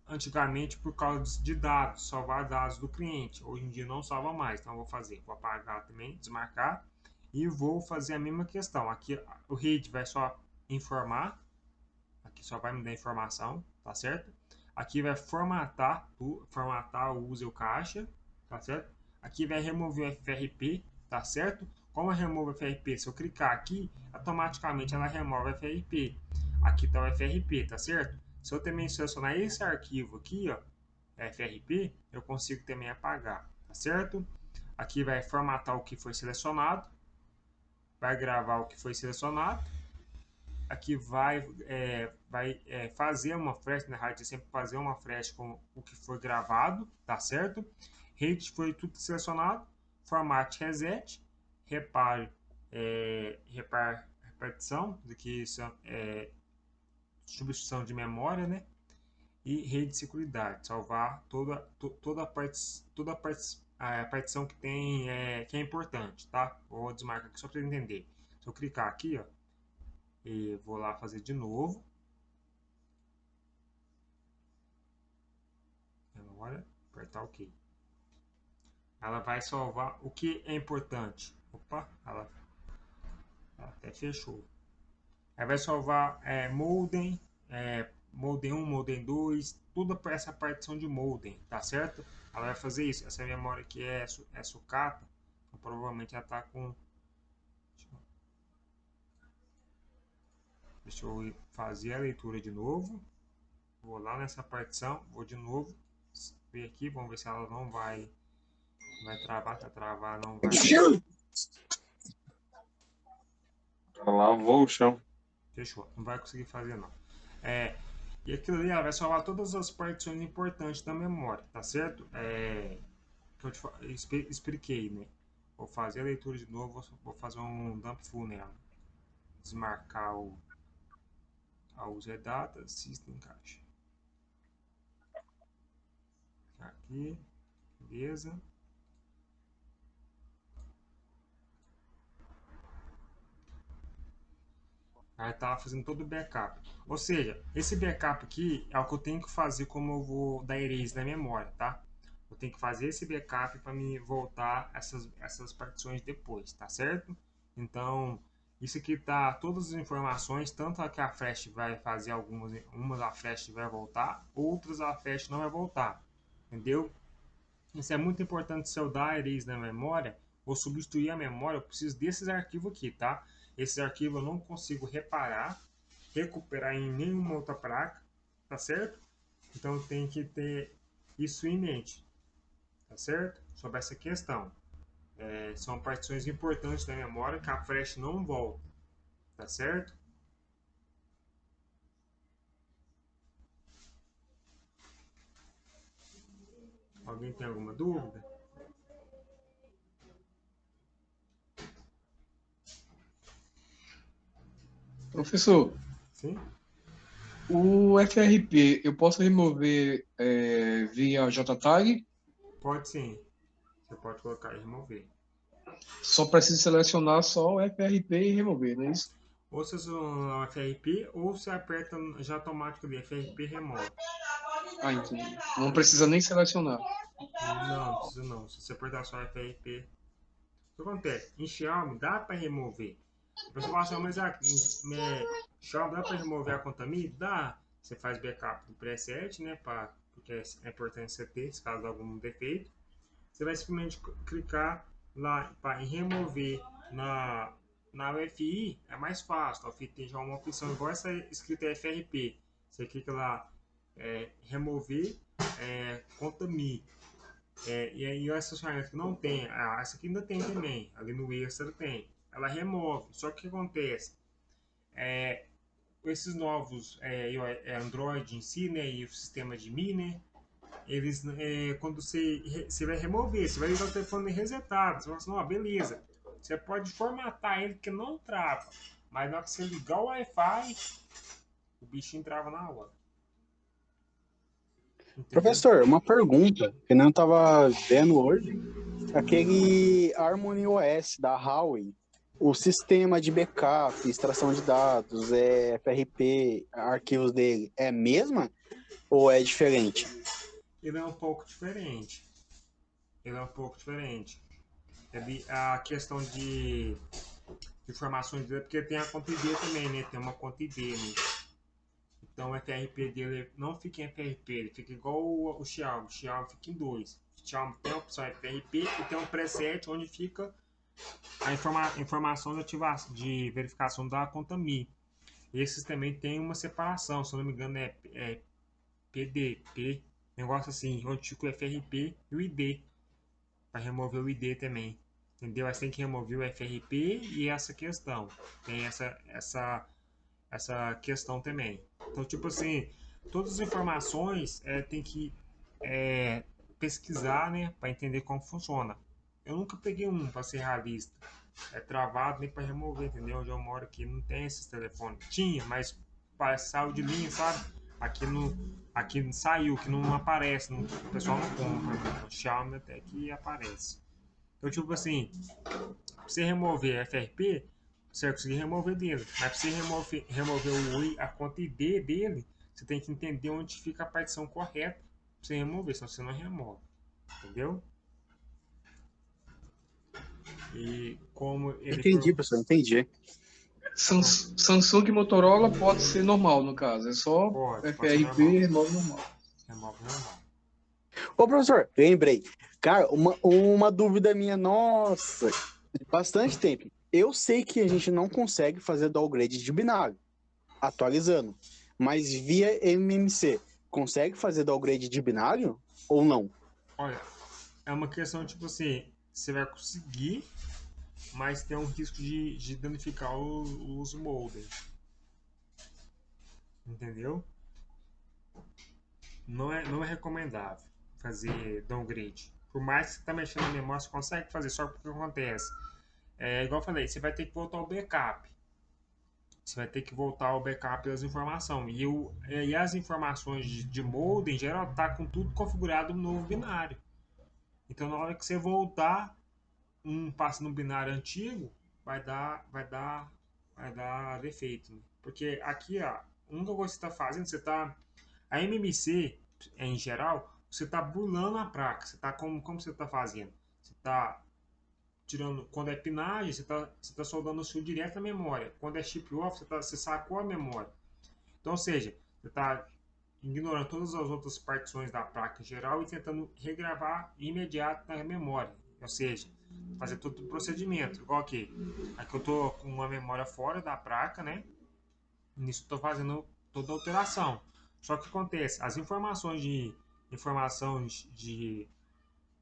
[SPEAKER 1] antigamente por causa de dados, salvar dados do cliente. Hoje em dia não salva mais, então eu vou apagar também, desmarcar, e vou fazer a mesma questão. Aqui o read vai só informar, aqui só vai me dar informação, tá certo? Aqui vai formatar o user caixa, tá certo? Aqui vai remover o FRP, tá certo? Como eu removo o FRP, se eu clicar aqui, automaticamente ela remove o FRP. Aqui está o FRP, tá certo? Se eu também selecionar esse arquivo aqui, ó, FRP, eu consigo também apagar, tá certo? Aqui vai formatar o que foi selecionado, vai gravar o que foi selecionado, aqui vai fazer uma flash, na rádio sempre fazer uma flash com o que foi gravado, tá certo? Rate foi tudo selecionado, format reset, repare, repartição, que substituição de memória, né? E rede de segurança, salvar toda a partição que tem que é importante, tá? Vou desmarcar aqui só para entender. Se eu clicar aqui, ó, e vou lá fazer de novo. Agora, apertar OK. Ela vai salvar o que é importante. Opa, ela até fechou. Aí vai salvar modem, modem 1, modem 2, toda essa partição de modem, tá certo? Ela vai fazer isso. Essa memória aqui é sucata, então provavelmente ela está com... Deixa eu fazer a leitura de novo. Vou lá nessa partição, vou de novo ver aqui, vamos ver se ela não vai travar, tá travar, não vai.
[SPEAKER 6] Lavou o chão.
[SPEAKER 1] Fechou, não vai conseguir fazer não. E aquilo ali, ela vai salvar todas as partições importantes da memória, tá certo? Que eu expliquei, né? Vou fazer a leitura de novo, vou fazer um dump full nela. Desmarcar a user data, system cache. Aqui, beleza. Aí tá fazendo todo o backup. Ou seja, esse backup aqui é o que eu tenho que fazer como eu vou dar erase na memória, tá? Eu tenho que fazer esse backup para me voltar essas partições depois, tá certo? Então, isso aqui tá todas as informações, tanto que a flash vai fazer umas a flash vai voltar, outras a flash não vai voltar, entendeu? Isso é muito importante. Se eu dar erase na memória ou substituir a memória, eu preciso desses arquivos aqui, tá? Esses arquivos eu não consigo recuperar em nenhuma outra placa, tá certo? Então tem que ter isso em mente, tá certo? Sobre essa questão. São partições importantes da memória que a flash não volta, tá certo? Alguém tem alguma dúvida?
[SPEAKER 5] Professor,
[SPEAKER 1] Sim?
[SPEAKER 5] o FRP eu posso remover via JTAG?
[SPEAKER 1] Pode sim. Você pode colocar e remover.
[SPEAKER 5] Só preciso selecionar só o FRP e remover, não é isso?
[SPEAKER 1] Ou você seleciona o FRP ou você aperta já automático ali, FRP remove.
[SPEAKER 5] Ah, entendi. Não precisa nem selecionar.
[SPEAKER 1] Não, precisa não. Se você apertar só FRP. O que acontece? Em Xiaomi dá para remover. A pessoa fala assim, mas Xiaomi dá para remover a conta MI? Dá. Você faz backup do preset, né? Porque é importante você ter, se caso algum defeito. Você vai simplesmente clicar lá em remover na UFI, é mais fácil. A UFI tem já uma opção igual essa escrita FRP. Você clica lá, remover conta MI. E aí essa ferramenta que não tem, essa aqui ainda tem também, ali no Extra tem. Ela remove, só que o que acontece? Esses novos Android em si, né, e o sistema de MI, né, eles, quando você vai remover, você vai ligar o telefone resetado, você fala assim, não, beleza, você pode formatar ele que não trava, mas na hora que você ligar o Wi-Fi, o bichinho trava na hora. Entendeu?
[SPEAKER 7] Professor, uma pergunta que eu não estava vendo hoje. Aquele Harmony OS da Huawei, o sistema de backup, extração de dados, FRP, arquivos dele, é a mesma ou é diferente?
[SPEAKER 1] Ele é um pouco diferente. A questão de informações dele, porque tem a conta ID também, né? Tem uma conta ID, né? Então o FRP dele não fica em FRP, ele fica igual o Xiaomi. O Xiaomi fica em dois. O Xiaomi tem a opção FRP e tem um preset onde fica a informação de verificação da conta Mi. Esses também tem uma separação, se eu não me engano é PDP, negócio assim, onde fica o FRP e o ID, para remover o ID também, entendeu? Aí você tem que remover o FRP e essa questão, tem essa questão também. Então, tipo assim, todas as informações tem que pesquisar, né, para entender como funciona. Eu nunca peguei um para ser realista. É travado nem para remover, entendeu? Onde eu moro aqui não tem esses telefones. Tinha, mas saiu de linha, sabe? Aqui saiu, que não aparece, o pessoal não compra. O Xiaomi até que aparece. Então, tipo assim, pra você remover FRP, você vai conseguir remover dele. Mas pra você remover a conta ID dele, você tem que entender onde fica a partição correta pra você remover, senão você não remove. Entendeu? E como ele
[SPEAKER 7] Entendi, professor, entendi.
[SPEAKER 5] Samsung e Motorola pode ser normal, no caso. É só
[SPEAKER 1] pode ser
[SPEAKER 5] FRP, remove normal.
[SPEAKER 1] remove normal.
[SPEAKER 7] Ô, professor, lembrei. Cara, uma dúvida minha, nossa, de bastante tempo. Eu sei que a gente não consegue fazer downgrade de binário, atualizando, mas via MMC, consegue fazer downgrade de binário ou não?
[SPEAKER 1] Olha, é uma questão tipo assim, você vai conseguir, mas tem um risco de danificar os modems. Entendeu? Não é recomendável fazer downgrade. Por mais que você está mexendo na memória, você consegue fazer, só que o que acontece? Igual eu falei, você vai ter que voltar ao backup. Você vai ter que voltar ao backup das informações. E as informações de modem, em geral, tá com tudo configurado no novo binário. Então, na hora que você voltar um passo no binário antigo, vai dar defeito. Né? Porque aqui, ó, um que você está fazendo, a MMC, em geral, você está burlando a placa. Você tá como você está fazendo? Você está tirando, quando é pinagem, você tá soldando o fio direto na memória. Quando é chip off, você sacou a memória. Então, ou seja, você está ignorando todas as outras partições da placa em geral e tentando regravar imediato na memória. Ou seja, fazer todo o procedimento. Igual aqui. Aqui eu estou com uma memória fora da placa, né? Nisso estou fazendo toda a alteração. Só que acontece, as informações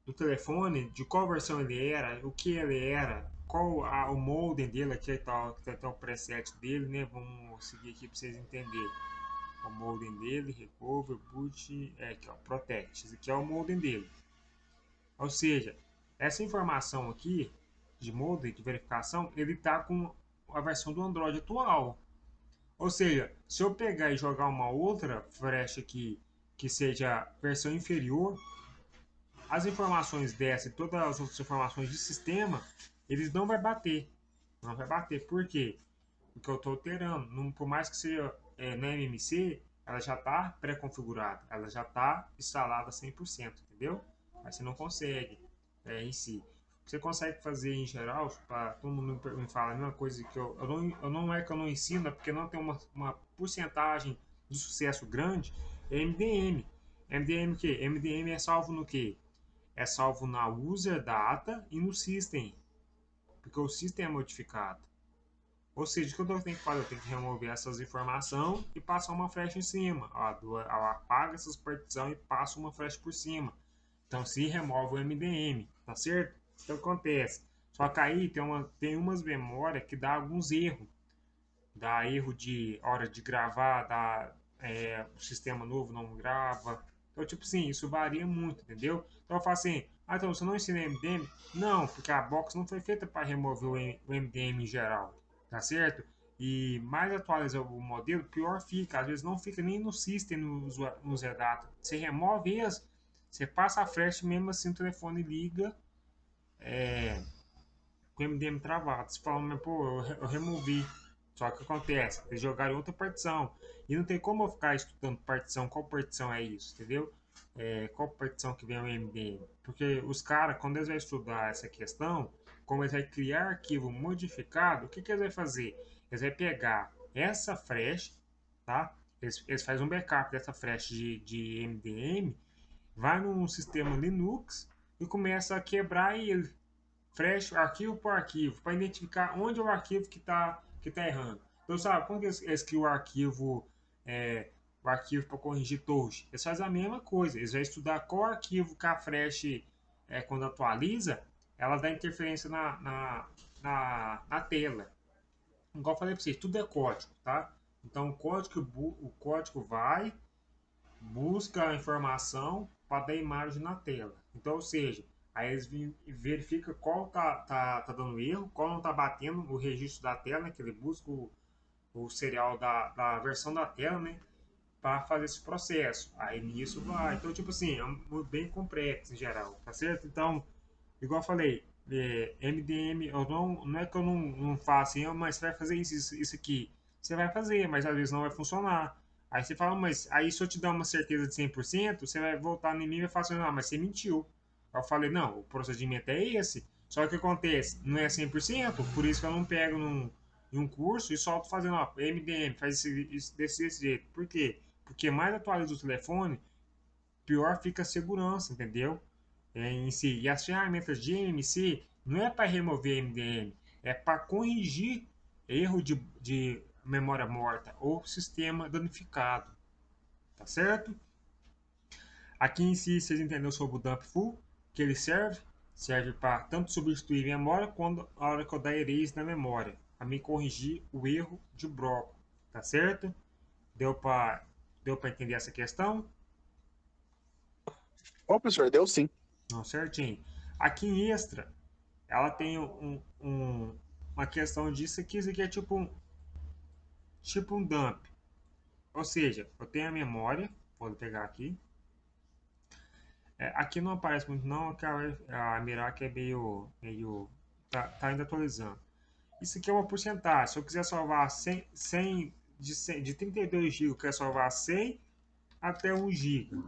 [SPEAKER 1] do telefone, de qual versão ele era, o que ele era, qual o modem dele, aqui tá, que tem o preset dele, né? Vamos seguir aqui para vocês entenderem. O modem dele, recover, boot, aqui, ó, protect. Esse aqui é o modem dele. Ou seja, essa informação aqui de modem, de verificação, ele está com a versão do Android atual. Ou seja, se eu pegar e jogar uma outra flash aqui que seja versão inferior, as informações dessa e todas as outras informações de sistema, eles não vai bater. Não vai bater. Por quê? Porque eu estou alterando. Por mais que seja na MMC, ela já está pré-configurada. Ela já está instalada 100%, entendeu? Mas você não consegue em si. O que você consegue fazer em geral, para todo mundo me fala a mesma coisa que eu não é que eu não ensino, é porque não tem uma porcentagem de sucesso grande, é MDM. MDM o quê? MDM é salvo no quê? É salvo na user data e no system, porque o system é modificado. Ou seja, o que eu tenho que fazer? Eu tenho que remover essas informações e passar uma flash em cima. Apaga essas partições e passa uma flash por cima. Então se remove o MDM, tá certo? Então acontece. Só que aí tem umas memórias que dá alguns erros. Dá erro de hora de gravar, o sistema novo não grava. Então, tipo assim, isso varia muito, entendeu? Então eu falo assim, então você não ensina MDM? Não, porque a box não foi feita para remover o MDM em geral, tá certo? e mais atualiza o modelo, pior fica. Às vezes não fica nem no system, no ZData. Você remove eles, você passa a flash, mesmo assim o telefone liga com o MDM travado. Você fala, mas pô, eu removi. Só que acontece, eles jogaram em outra partição. E não tem como eu ficar estudando partição, qual partição é isso, entendeu? Qual partição que vem o MDM. Porque os caras, quando eles vão estudar essa questão, como eles vão criar arquivo modificado, o que eles vão fazer? Eles vão pegar essa flash, tá? Eles fazem um backup dessa flash de MDM, vai num sistema Linux e começa a quebrar ele, flash arquivo por arquivo, para identificar onde é o arquivo que tá errando. Então, sabe, quando eles criam o arquivo para corrigir torres, eles fazem a mesma coisa. Eles vão estudar qual arquivo que a flash, quando atualiza, ela dá interferência na tela. Igual eu falei para vocês, tudo é código, tá? Então, o código vai, busca a informação para dar imagem na tela. Então, ou seja, aí eles verificam qual tá dando erro, qual não tá batendo o registro da tela, né, que ele busca o serial da versão da tela, né, para fazer esse processo. Aí nisso vai. Então, tipo assim, é bem complexo em geral, tá certo? Então, igual eu falei, MDM, não é que eu não faço assim, mas você vai fazer isso aqui. Você vai fazer, mas às vezes não vai funcionar. Aí você fala, mas aí se eu te dar uma certeza de 100%, você vai voltar em mim e vai falar assim, não, mas você mentiu. Aí eu falei, não, o procedimento é esse. Só que o que acontece, não é 100%, por isso que eu não pego em um curso e solto fazendo, ó, MDM, faz desse jeito. Por quê? Porque mais atualiza o telefone, pior fica a segurança, entendeu? Em si. E as ferramentas de MMC não é para remover MDM, é para corrigir erro de memória morta ou sistema danificado, tá certo? Aqui em si vocês entenderam sobre o dump full, que ele serve para tanto substituir memória quanto a hora que eu dar erase na memória, para me corrigir o erro de bloco, tá certo? Deu para entender essa questão?
[SPEAKER 7] Ô, professor, deu sim.
[SPEAKER 1] Não, certinho. Aqui em extra, ela tem uma questão disso aqui. Isso aqui é tipo um dump. Ou seja, eu tenho a memória, vou pegar aqui. Aqui não aparece muito não, a Mirac é meio tá ainda atualizando. Isso aqui é uma porcentagem. Se eu quiser salvar 100 de 32 GB, eu quero salvar 100 até 1 GB.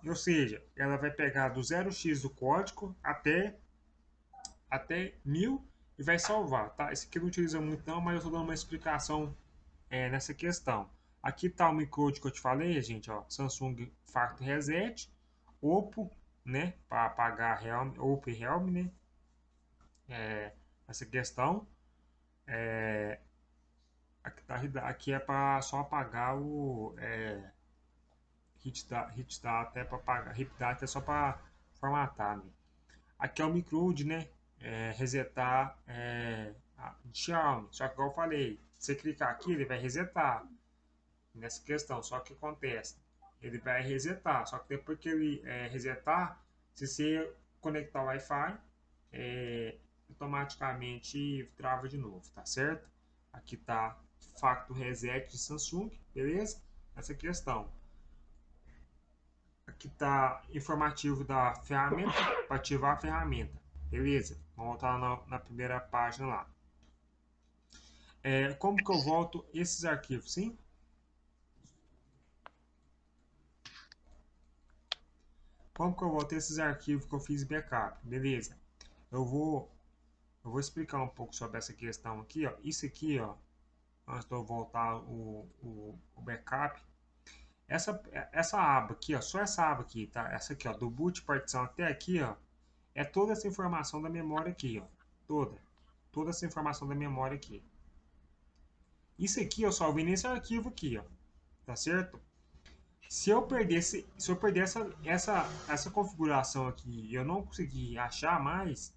[SPEAKER 1] Ou seja, ela vai pegar do 0x do código até 1000 e vai salvar, tá? Esse aqui não utiliza muito não, mas eu estou dando uma explicação nessa questão. Aqui está o microcode que eu te falei, gente, ó, Samsung Factory Reset, Oppo, né, para apagar Helm, Oppo e Helm, né, essa questão. Aqui é para só apagar o hit data, é para apagar, hit data é só para formatar, né. Aqui é o microcode, né, resetar Xiaomi, só que igual eu falei, se você clicar aqui ele vai resetar nessa questão, só que acontece, ele vai resetar, só que depois que ele resetar, se você conectar o Wi-Fi, automaticamente trava de novo, tá certo? Aqui tá Factory Reset de Samsung, beleza? Essa questão. Aqui tá informativo da ferramenta, para ativar a ferramenta, beleza? Vamos voltar na primeira página lá. Como que eu volto esses arquivos, sim? Como que eu volto esses arquivos que eu fiz backup? Beleza. Eu vou explicar um pouco sobre essa questão aqui, ó. Isso aqui, ó, antes de eu voltar o backup, essa aba aqui, ó, só essa aba aqui, tá? Essa aqui, ó, do boot partição até aqui, ó, é toda essa informação da memória aqui, ó, toda essa informação da memória aqui. Isso aqui eu salvei nesse arquivo aqui, ó, tá certo? Se eu perder essa configuração aqui e eu não conseguir achar mais,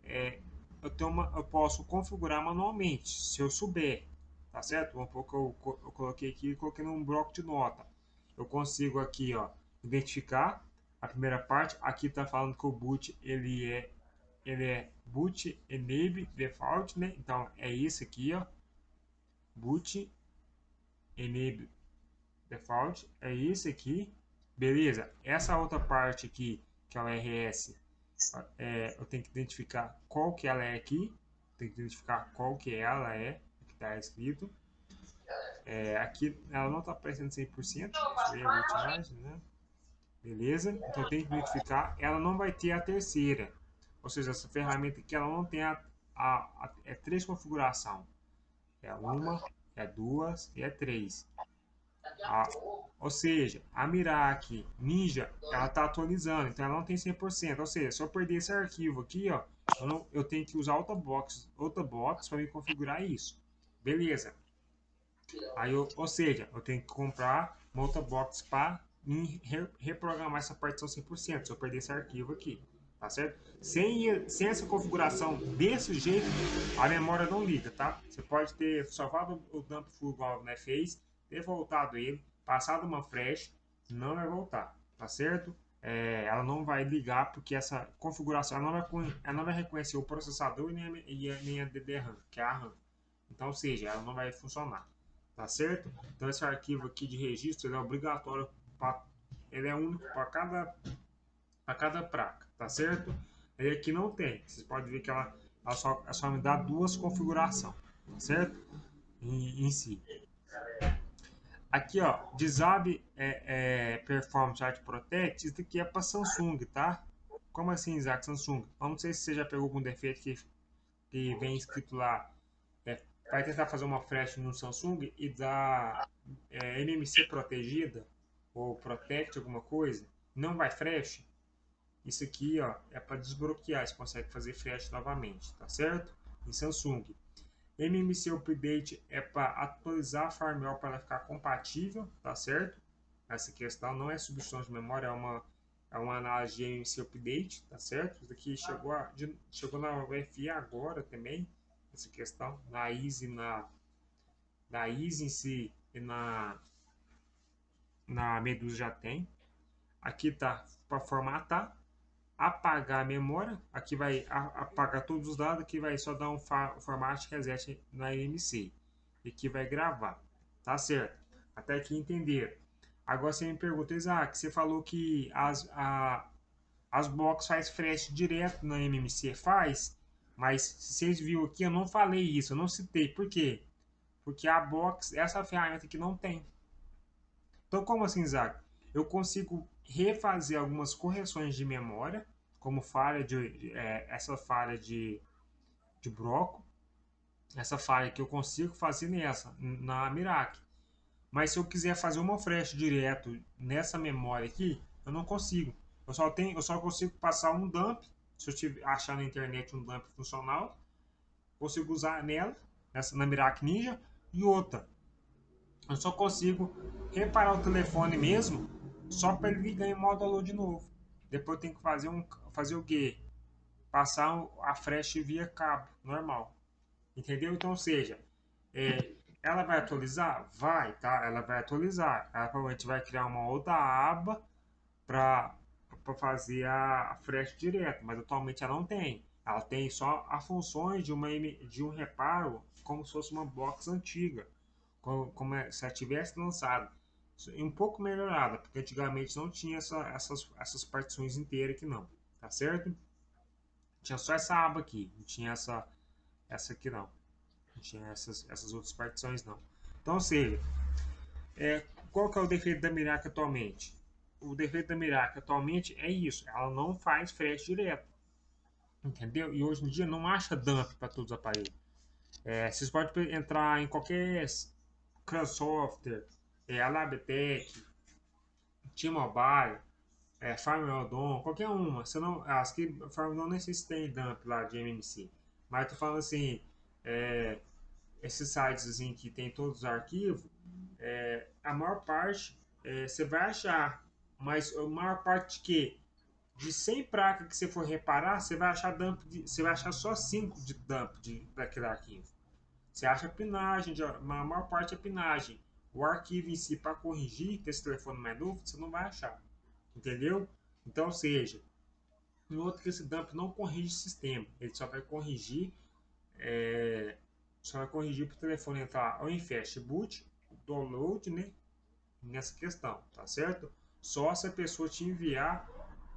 [SPEAKER 1] eu posso configurar manualmente, se eu souber, tá certo? Um pouco eu coloquei aqui e coloquei num bloco de nota. Eu consigo aqui, ó, identificar a primeira parte. Aqui tá falando que o boot ele é boot enable default, né? Então é isso aqui, ó. boot enable default é esse aqui, beleza? Essa outra parte aqui, que é o RS, eu tenho que identificar qual que ela é aqui, tenho que identificar qual que ela é, que está escrito. Aqui ela não está aparecendo 100%, isso aí é root, né? Beleza? Então eu tenho que identificar, ela não vai ter a terceira, ou seja, essa ferramenta aqui ela não tem é 3 configuração, é uma, é 2 e é 3. Ou seja, a Mirac Ninja ela está atualizando, então ela não tem 100%, ou seja, se eu perder esse arquivo aqui, ó, eu tenho que usar outra box para me configurar isso, beleza? Aí ou seja, eu tenho que comprar uma outra box para reprogramar essa partição 100%, se eu perder esse arquivo aqui, tá certo? Sem essa configuração desse jeito, a memória não liga, tá? Você pode ter salvado o dump full igual né, fez, ter voltado ele, passado uma flash, não vai voltar, tá certo? Ela não vai ligar porque essa configuração ela não vai reconhecer o processador nem a DDR RAM, que é a RAM. Então, ou seja, ela não vai funcionar. Tá certo? Então esse arquivo aqui de registro ele é obrigatório, ele é único para cada placa, tá certo? Ele aqui não tem, vocês podem ver que ela só me dá 2 configurações, tá certo? Em si. Aqui ó, Disable Performance Art Protect, isso aqui é para Samsung, tá? Como assim, Isaac, Samsung? Eu não sei se você já pegou algum defeito que vem escrito lá. Vai tentar fazer uma flash no Samsung e dar NMC protegida ou protect alguma coisa, não vai flash. Isso aqui ó, é para desbloquear, você consegue fazer flash novamente, tá certo? Em Samsung. MMC Update é para atualizar a firmware para ela ficar compatível, tá certo? Essa questão não é substituição de memória, é uma análise de MMC Update, tá certo? Isso aqui chegou na UFI agora também. Essa questão na Easy, na Easy em si e na Medusa já tem. Aqui tá para formatar, apagar a memória, aqui vai apagar todos os dados, aqui vai só dar um format reset na MMC e aqui vai gravar, tá certo? Até aqui entenderam. Agora você me pergunta, Isaac, você falou que as box faz flash direto na MMC, faz? Mas se vocês viram aqui, eu não falei isso, eu não citei. Por quê? Porque a box, essa ferramenta aqui não tem. Então, como assim, Isaac? Eu consigo refazer algumas correções de memória, como essa falha de bloco, essa falha que eu consigo fazer na Mirac. Mas se eu quiser fazer uma flash direto nessa memória aqui, eu não consigo. Eu só consigo passar um dump. Se eu achar na internet um dump funcional, consigo usar nela, na Mirac Ninja. E outra, eu só consigo reparar o telefone mesmo, só para ele ligar em modo alô de novo. Depois eu tenho que fazer o quê? Passar a flash via cabo, normal. Entendeu? Então, ou seja, ela vai atualizar? Vai, tá? Ela vai atualizar. Ela provavelmente vai criar uma outra aba para fazer a flash direto, mas atualmente ela não tem. Ela tem só as funções de um reparo, como se fosse uma box antiga, como se ela tivesse lançado. Um pouco melhorada, porque antigamente não tinha essas partições inteiras aqui não, tá certo? Tinha só essa aba aqui, não tinha essa aqui não. Não tinha essas outras partições não. Então, ou seja, qual que é o defeito da Mirac atualmente? O defeito da Mirac atualmente é isso, ela não faz flash direto, entendeu? E hoje em dia não acha dump para todos os aparelhos. Vocês podem entrar em qualquer software, Labtech, T-Mobile, Farmeldon, qualquer uma. As que Farmeldon nem sei se tem dump lá de MMC, mas eu tô falando assim, esses sites assim, que tem todos os arquivos, a maior parte você vai achar. Mas a maior parte de 100 placas que você for reparar, você vai achar você vai achar só 5 de dump daquele arquivo. Você acha pinagem, a maior parte é pinagem. O arquivo em si para corrigir, ter esse telefone mais novo, você não vai achar. Entendeu? Então, ou seja, no outro que esse dump não corrige o sistema, ele só vai corrigir Você vai corrigir para o telefone entrar ou em Fast Boot, download, né? Nessa questão, tá certo? Só se a pessoa te enviar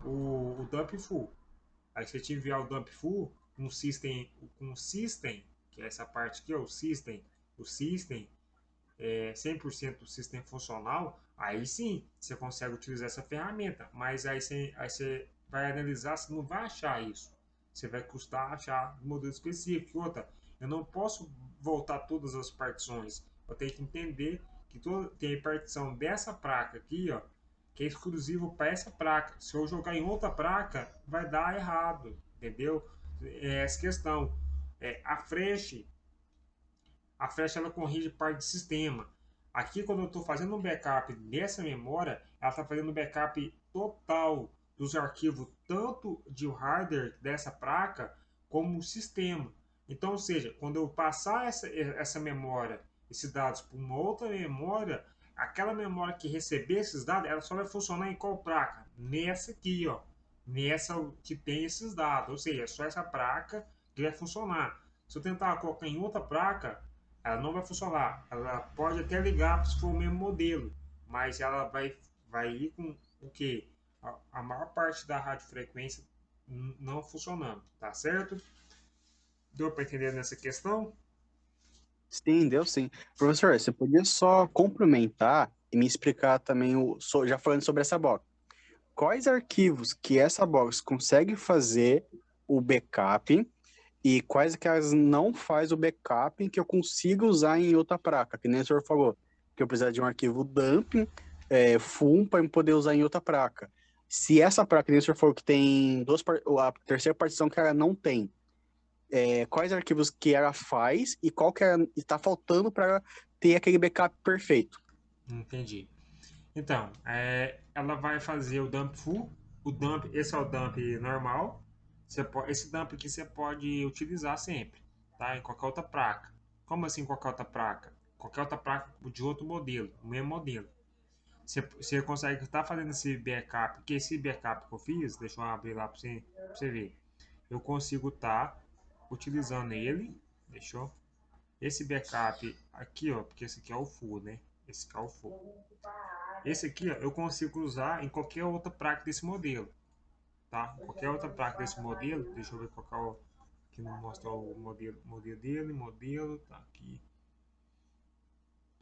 [SPEAKER 1] o dump full. Aí você te enviar o dump full com system, que é essa parte aqui, ó, o system é 100% do sistema funcional, aí sim você consegue utilizar essa ferramenta, mas aí você vai analisar, você não vai achar isso. Você vai custar achar um modelo específico. Outra, eu não posso voltar todas as partições. Eu tenho que entender que tem a partição dessa placa aqui, ó, que é exclusivo para essa placa. Se eu jogar em outra placa, vai dar errado, entendeu? É essa questão. A flash ela corrige parte do sistema. Aqui, quando eu estou fazendo um backup dessa memória, ela está fazendo um backup total dos arquivos, tanto de hardware dessa placa, como o sistema. Então, ou seja, quando eu passar essa memória, esses dados para uma outra memória, aquela memória que receber esses dados, ela só vai funcionar em qual placa? Nessa aqui, ó. Nessa que tem esses dados. Ou seja, só essa placa que vai funcionar. Se eu tentar colocar em outra placa, ela não vai funcionar. Ela pode até ligar se for o mesmo modelo, mas ela vai ir com o que? A maior parte da radiofrequência não funcionando, tá certo? Deu para entender nessa questão?
[SPEAKER 7] Sim, deu sim. Professor, você podia só complementar e me explicar também, já falando sobre essa box, quais arquivos que essa box consegue fazer o backup e quais que elas não faz o backup que eu consigo usar em outra placa, que nem o senhor falou, que eu preciso de um arquivo dump, full, para poder usar em outra placa. Se essa placa, que nem o senhor falou, que tem a terceira partição que ela não tem, quais arquivos que ela faz e qual que está faltando para ter aquele backup perfeito?
[SPEAKER 1] Entendi. Então, ela vai fazer o dump full. Esse é o dump normal. Esse dump aqui você pode utilizar sempre, tá? Em qualquer outra placa. Como assim qualquer outra placa? Qualquer outra placa de outro modelo, o mesmo modelo. Você consegue estar fazendo esse backup, porque esse backup que eu fiz, deixa eu abrir lá para você ver. Eu consigo estar utilizando ele, esse backup aqui, ó, porque esse aqui é o full, né? Esse aqui é o full. Esse aqui, ó, eu consigo usar em qualquer outra placa desse modelo, tá? Qualquer outra placa desse modelo, deixa eu ver qual que é o que não mostra o modelo tá aqui.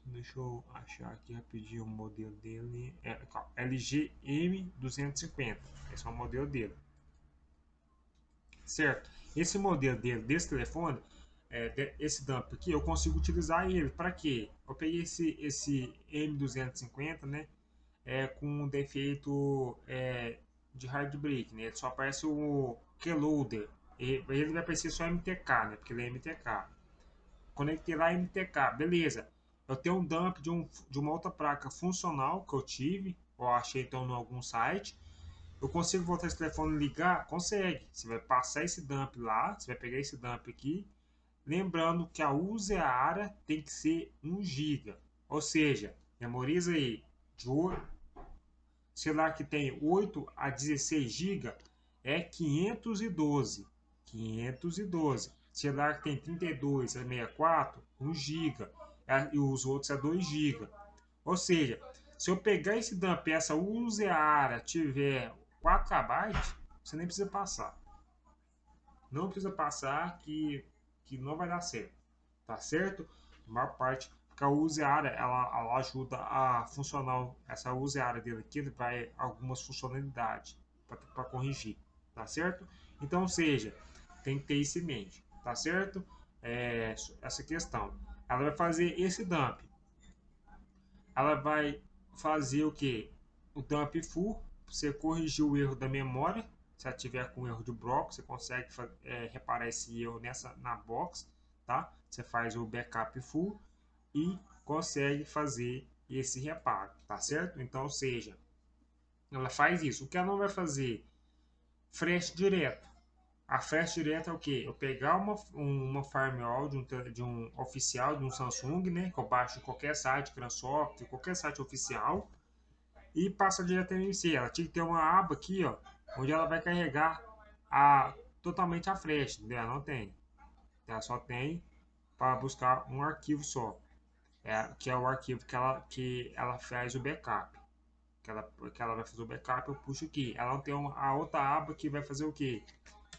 [SPEAKER 1] Deixa eu achar aqui rapidinho o modelo dele. LG M250. Esse é o modelo dele. Certo? Esse modelo dele, desse telefone, esse dump aqui, eu consigo utilizar ele. Para quê? Eu peguei esse M250, né? Com um defeito de hard break, né? Ele só aparece o keyloader. Ele vai aparecer só MTK, né? Porque ele é MTK. Conectei lá MTK, beleza. Eu tenho um dump de uma outra placa funcional que eu tive, ou achei então em algum site. Eu consigo voltar esse telefone e ligar? Consegue. Você vai passar esse dump lá, você vai pegar esse dump aqui. Lembrando que a user área tem que ser 1 GB. Ou seja, memoriza aí, celular que tem 8 a 16 GB é 512. 512. Celular que tem 32 a 64, 1 GB. E os outros é 2 GB. Ou seja, se eu pegar esse dump e essa user área tiver 4 KB, você nem precisa passar. Não precisa passar que não vai dar certo. Tá certo? A maior parte, porque a user área ela ajuda a funcionar. Essa user área dele aqui vai algumas funcionalidades para corrigir. Tá certo? Então, ou seja, tem que ter isso em mente. Tá certo? Essa questão. Ela vai fazer esse dump. Ela vai fazer o que? O dump full. Você corrigir o erro da memória. Se ela tiver com erro de bloco, você consegue reparar esse erro na box, tá? Você faz o backup full e consegue fazer esse reparo, tá certo? Então, ou seja, ela faz isso. O que ela não vai fazer? Flash direto. A flash direto é o que? Eu pegar uma firewall de um oficial, de um Samsung, né? Que eu baixo em qualquer site, Cransoft, qualquer site oficial, e passa direto no MC. Ela tinha que ter uma aba aqui, ó, onde ela vai carregar totalmente a flash, entendeu? Ela não tem. Ela só tem para buscar um arquivo só, que é o arquivo que ela faz o backup. Que ela vai fazer o backup, eu puxo aqui. Ela não tem a outra aba que vai fazer o que?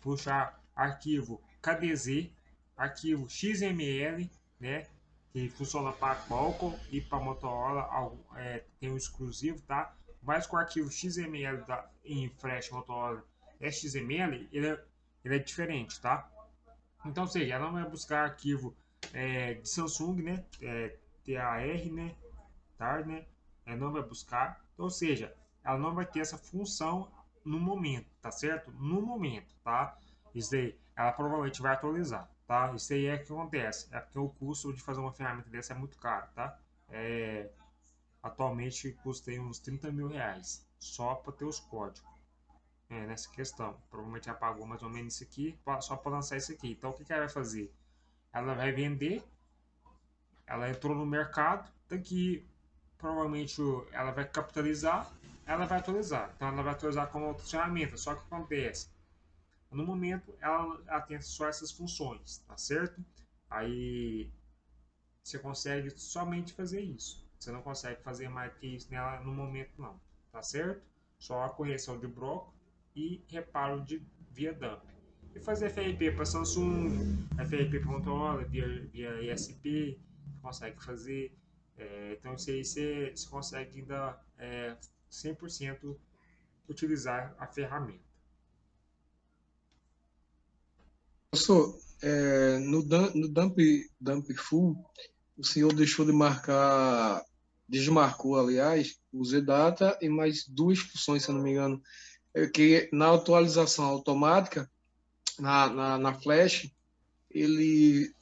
[SPEAKER 1] Puxar arquivo KDZ, arquivo XML, né? Que funciona para Qualcomm e para Motorola, tem um exclusivo, tá? Mas com o arquivo XML em Flash Motorola XML, ele é diferente, tá? Então, ou seja, ela não vai buscar arquivo de Samsung, né? TAR, né? TAR, né? Ela não vai buscar, ou seja, ela não vai ter essa função no momento, tá certo? No momento, tá? Isso aí, ela provavelmente vai atualizar, tá? Isso aí é o que acontece, é porque o custo de fazer uma ferramenta dessa é muito caro, tá? Atualmente custa aí uns 30 mil reais, só para ter os códigos, nessa questão. Provavelmente ela pagou mais ou menos isso aqui, só para lançar isso aqui. Então o que ela vai fazer? Ela vai vender, ela entrou no mercado, daqui provavelmente ela vai capitalizar, ela vai atualizar. Então ela vai atualizar com outras ferramentas. Só que acontece, no momento ela tem só essas funções, tá certo? Aí você consegue somente fazer isso. Você não consegue fazer mais que isso nela no momento não, tá certo? Só a correção de bloco e reparo via dump. E fazer FRP para Samsung, FRP para Motorola, via ISP, consegue fazer. Então isso aí você consegue ainda 100% utilizar a ferramenta.
[SPEAKER 5] Professor, no dump full, o senhor deixou de marcar, desmarcou, aliás, o ZData e mais duas funções, se eu não me engano, que na atualização automática, na Flash, ele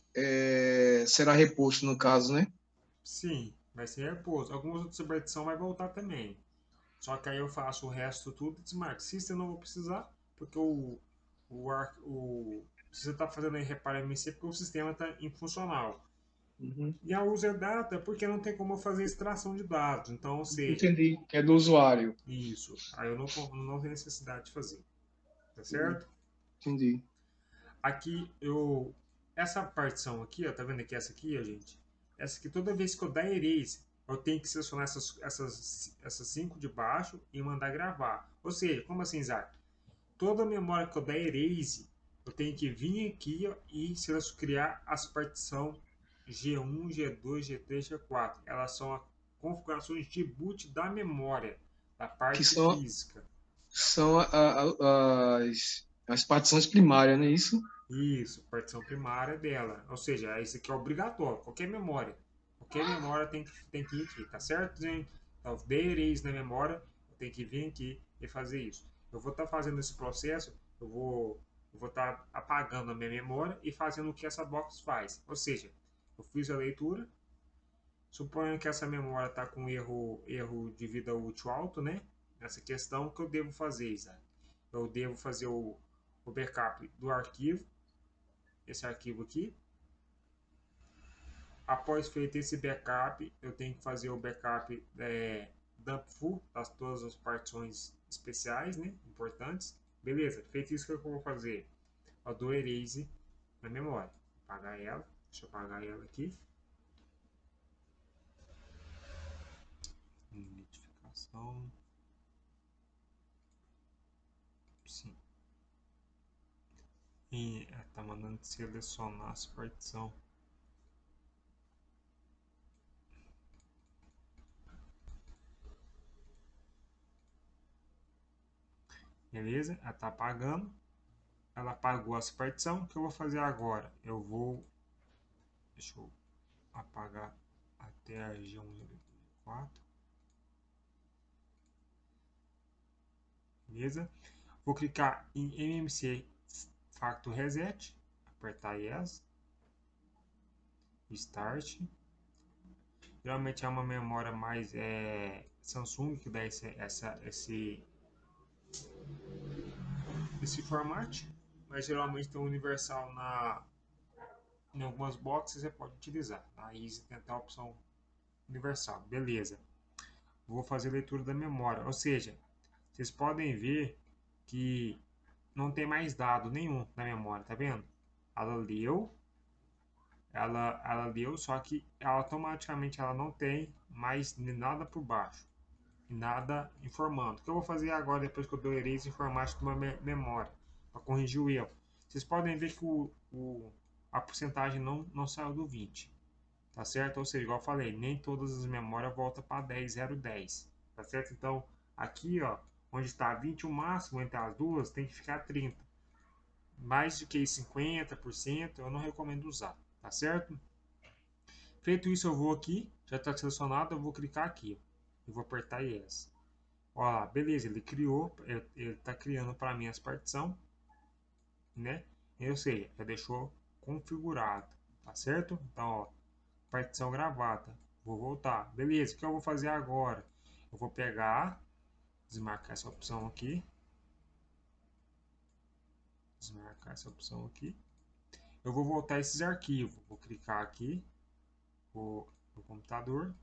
[SPEAKER 5] será reposto, no caso, né?
[SPEAKER 1] Sim, vai ser reposto. Algumas outras subedição vai voltar também. Só que aí eu faço o resto tudo e desmarco. System eu não vou precisar, porque se você está fazendo aí reparo MC, porque o sistema está infuncional.
[SPEAKER 5] Uhum.
[SPEAKER 1] E a user data, porque não tem como eu fazer extração de dados. Então, ou seja,
[SPEAKER 5] entendi, que é do usuário.
[SPEAKER 1] isso. Aí eu não tenho necessidade de fazer. Tá certo?
[SPEAKER 5] Entendi.
[SPEAKER 1] Aqui essa partição aqui, ó, tá vendo aqui essa aqui, ó, gente? Essa aqui, toda vez que eu dar erase, eu tenho que selecionar essas 5 de baixo e mandar gravar. Ou seja, como assim, Isaac? Toda memória que eu der erase, eu tenho que vir aqui, ó, e criar as partições G1, G2, G3, G4. Elas são as configurações de boot da memória, da parte física.
[SPEAKER 5] São as partições primárias, não é isso?
[SPEAKER 1] Isso, partição primária dela. Ou seja, isso aqui é obrigatório. Qualquer memória tem que ir aqui, tá certo, gente? Então, dei erase na memória, eu tenho que vir aqui e fazer isso. Eu vou estar fazendo esse processo, eu vou estar apagando a minha memória e fazendo o que essa box faz. Ou seja, eu fiz a leitura, suponho que essa memória está com erro de vida útil alto, né? Nessa questão, o que eu devo fazer, Isaac? Eu devo fazer o backup do arquivo, esse arquivo aqui. Após feito esse backup, eu tenho que fazer o backup dump full, das todas as partições especiais, né, importantes. Beleza, feito isso, o que eu vou fazer? Eu dou erase na memória. Vou apagar ela, deixa eu apagar ela aqui. Identificação. Sim. E tá mandando selecionar essa partição. Beleza? Ela tá apagando. Ela apagou essa partição. O que eu vou fazer agora? Deixa eu apagar até a G1 e G4. Beleza? Vou clicar em MMC Factor Reset. Apertar Yes. Start. Geralmente é uma memória mais Samsung que dá esse formato, mas geralmente tem um universal em algumas boxes você pode utilizar. A Easy tem a opção universal, beleza. Vou fazer leitura da memória, ou seja, vocês podem ver que não tem mais dado nenhum na memória, tá vendo? Ela leu, ela leu, só que automaticamente ela não tem mais nada por baixo. Nada informando. O que eu vou fazer agora, depois que eu dou erase informático de uma memória, para corrigir o erro. Vocês podem ver que a porcentagem não saiu do 20. Tá certo? Ou seja, igual eu falei, nem todas as memórias voltam para 10, 0, 10. Tá certo? Então, aqui, ó, onde está 20 o máximo entre as duas, tem que ficar 30. Mais do que 50%, eu não recomendo usar. Tá certo? Feito isso, eu vou aqui, já está selecionado, eu vou clicar aqui, ó, e vou apertar Yes. Ó lá, beleza, ele criou, ele está criando para mim as partições, né? Ou seja, já deixou configurado, tá certo? Então, ó, partição gravada. Vou voltar. Beleza, o que eu vou fazer agora? Eu vou pegar, desmarcar essa opção aqui. Desmarcar essa opção aqui. Eu vou voltar esses arquivos. Vou clicar aqui no computador.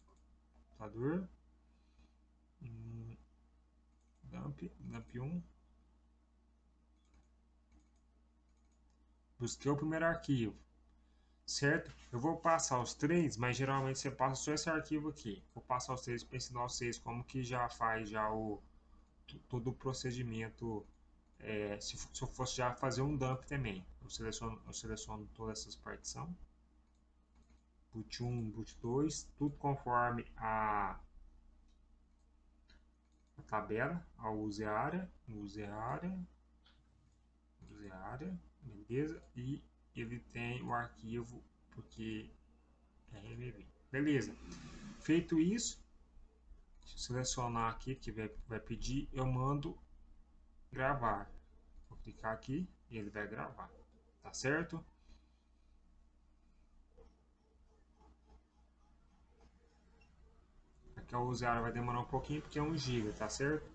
[SPEAKER 1] Dump 1. Busquei o primeiro arquivo. Certo? Eu vou passar os três, mas geralmente você passa só esse arquivo aqui. Vou passar os três para ensinar vocês como que já faz já todo o procedimento. Se eu fosse já fazer um dump também. Eu seleciono todas essas partições. Boot 1, boot 2, tudo conforme a tabela, ao use área, beleza? E ele tem o arquivo porque é RMV. Beleza. Feito isso, deixa eu selecionar aqui que vai pedir, eu mando gravar. Vou clicar aqui e ele vai gravar. Tá certo? Aqui o usuário vai demorar um pouquinho porque é 1 GB, tá certo?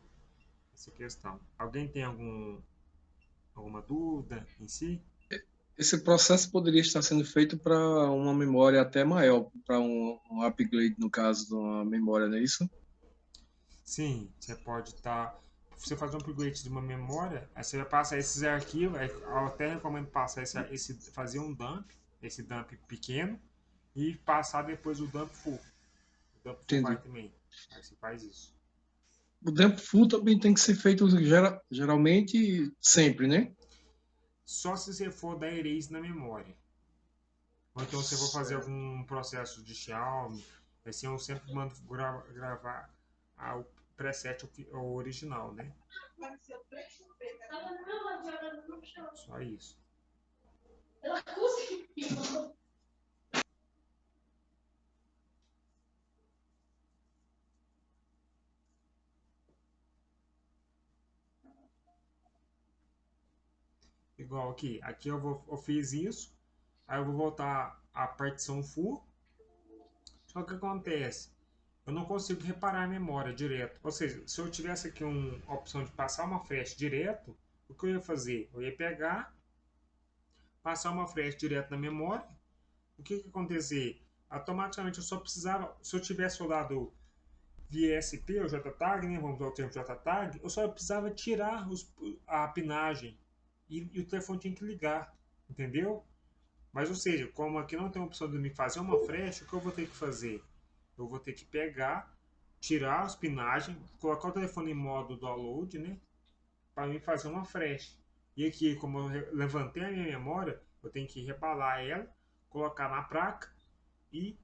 [SPEAKER 1] Essa questão. Alguém tem alguma dúvida em si?
[SPEAKER 5] Esse processo poderia estar sendo feito para uma memória até maior, para um upgrade, no caso, de uma memória, não é isso?
[SPEAKER 1] Sim, você pode estar. Você fazer um upgrade de uma memória, aí você vai passar esses arquivos. Eu até recomendo passar fazer um dump, esse dump pequeno, e passar depois o dump full. O dump full vai
[SPEAKER 5] Entendi.
[SPEAKER 1] também. Aí você faz isso.
[SPEAKER 5] O dump full também tem que ser feito geralmente sempre, né?
[SPEAKER 1] Só se você for dar erase na memória. Ou então se eu for fazer algum processo de Xiaomi, assim eu sempre mando gravar o preset o original, né? Só isso. Igual aqui eu fiz isso, aí eu vou voltar à partição full. Só que acontece, eu não consigo reparar a memória direto. Ou seja, se eu tivesse aqui a opção de passar uma flash direto, o que eu ia fazer? Eu ia pegar, passar uma flash direto na memória. O que ia acontecer? Automaticamente eu só precisava, se eu tivesse rodado VSP ou JTAG, né, vamos usar o termo JTAG, eu só precisava tirar a pinagem e o telefone tinha que ligar, entendeu? Mas, ou seja, como aqui não tem a opção de me fazer uma flash, o que eu vou ter que fazer? Eu vou ter que pegar, tirar as pinagens, colocar o telefone em modo download, né? Para mim fazer uma flash. E aqui, como eu levantei a minha memória, eu tenho que rebalar ela, colocar na placa e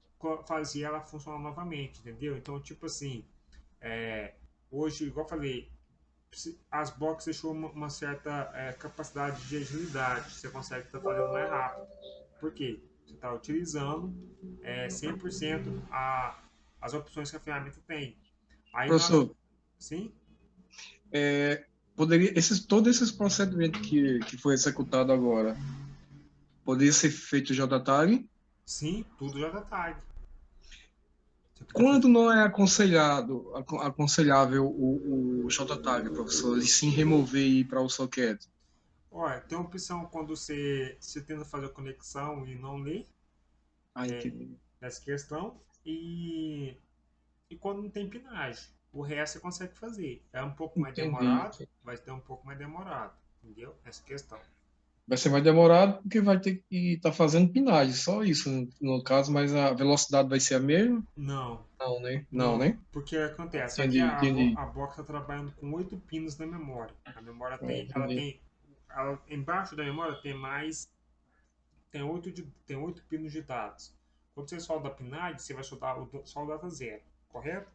[SPEAKER 1] fazer ela funcionar novamente, entendeu? Então, tipo assim, hoje, igual eu falei, as boxes deixou uma certa capacidade de agilidade, você consegue estar fazendo mais rápido. Por quê? Você está utilizando 100% as opções que a ferramenta tem. Aí
[SPEAKER 5] Professor,
[SPEAKER 1] sim?
[SPEAKER 5] Todos esses procedimentos que foi executado agora, poderia ser feito JTAG?
[SPEAKER 1] Sim, tudo já está tag.
[SPEAKER 5] Quando não é aconselhável o JTAG, professor, e sim remover e ir para o socket?
[SPEAKER 1] Olha, tem uma opção quando você tenta fazer a conexão e não lê
[SPEAKER 5] Entendi.
[SPEAKER 1] essa questão e quando não tem pinagem. O resto você consegue fazer. É um pouco mais
[SPEAKER 5] Entendi.
[SPEAKER 1] demorado, vai ter um pouco mais demorado, entendeu? Essa questão.
[SPEAKER 5] Vai ser mais demorado porque vai ter que estar fazendo pinagem, só isso no caso, mas a velocidade vai ser a mesma?
[SPEAKER 1] Não,
[SPEAKER 5] Não, né? Não,
[SPEAKER 1] não,
[SPEAKER 5] né?
[SPEAKER 1] porque acontece, aqui
[SPEAKER 5] Entendi, entendi.
[SPEAKER 1] a box está trabalhando com 8 pinos na memória. A memória tem,
[SPEAKER 5] Entendi.
[SPEAKER 1] embaixo da memória tem mais, tem 8 pinos de dados. Quando você solda a pinagem, você vai soldar só o data zero, correto?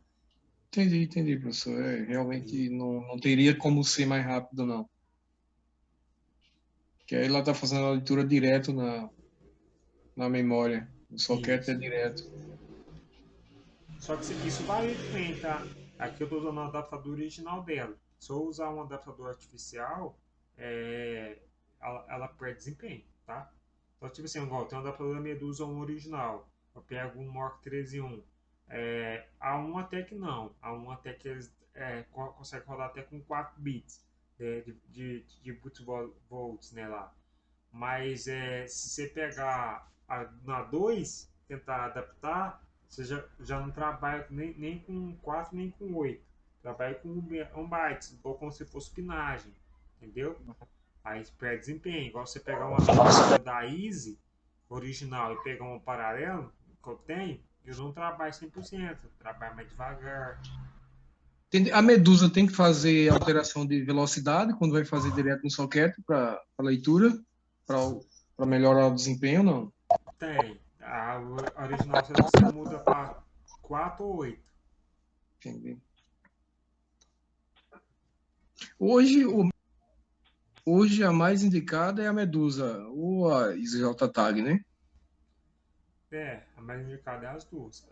[SPEAKER 5] Entendi, professor. Realmente não teria como ser mais rápido, não. Que aí ela está fazendo a leitura direto na memória. O socket é
[SPEAKER 1] Isso.
[SPEAKER 5] direto.
[SPEAKER 1] Só que isso varia também, tá? Aqui eu estou usando o adaptador original dela. Se eu usar um adaptador artificial, ela perde desempenho, tá? Então, tipo assim, igual, tem um adaptador da Medusa 1 original. Eu pego um Mork 13.1. A 1 até que não. A 1 até que eles conseguem rodar até com 4 bits de boot volts, né, lá. Mas se você pegar na 2, tentar adaptar, você já não trabalha nem com 4 nem com 8. Trabalha com 1 bytes, ou como se fosse pinagem. Entendeu? Aí perde desempenho. Igual você pegar uma velocidade da Easy original e pegar um paralelo que eu não trabalho 100%. Eu trabalho mais devagar.
[SPEAKER 5] A Medusa tem que fazer alteração de velocidade quando vai fazer direto no socket para leitura, para melhorar o desempenho, não?
[SPEAKER 1] Tem. A original você muda para 4 ou 8.
[SPEAKER 5] Entendi. Hoje a mais indicada é a Medusa, ou a EasyJTag, né?
[SPEAKER 1] A mais indicada é as duas.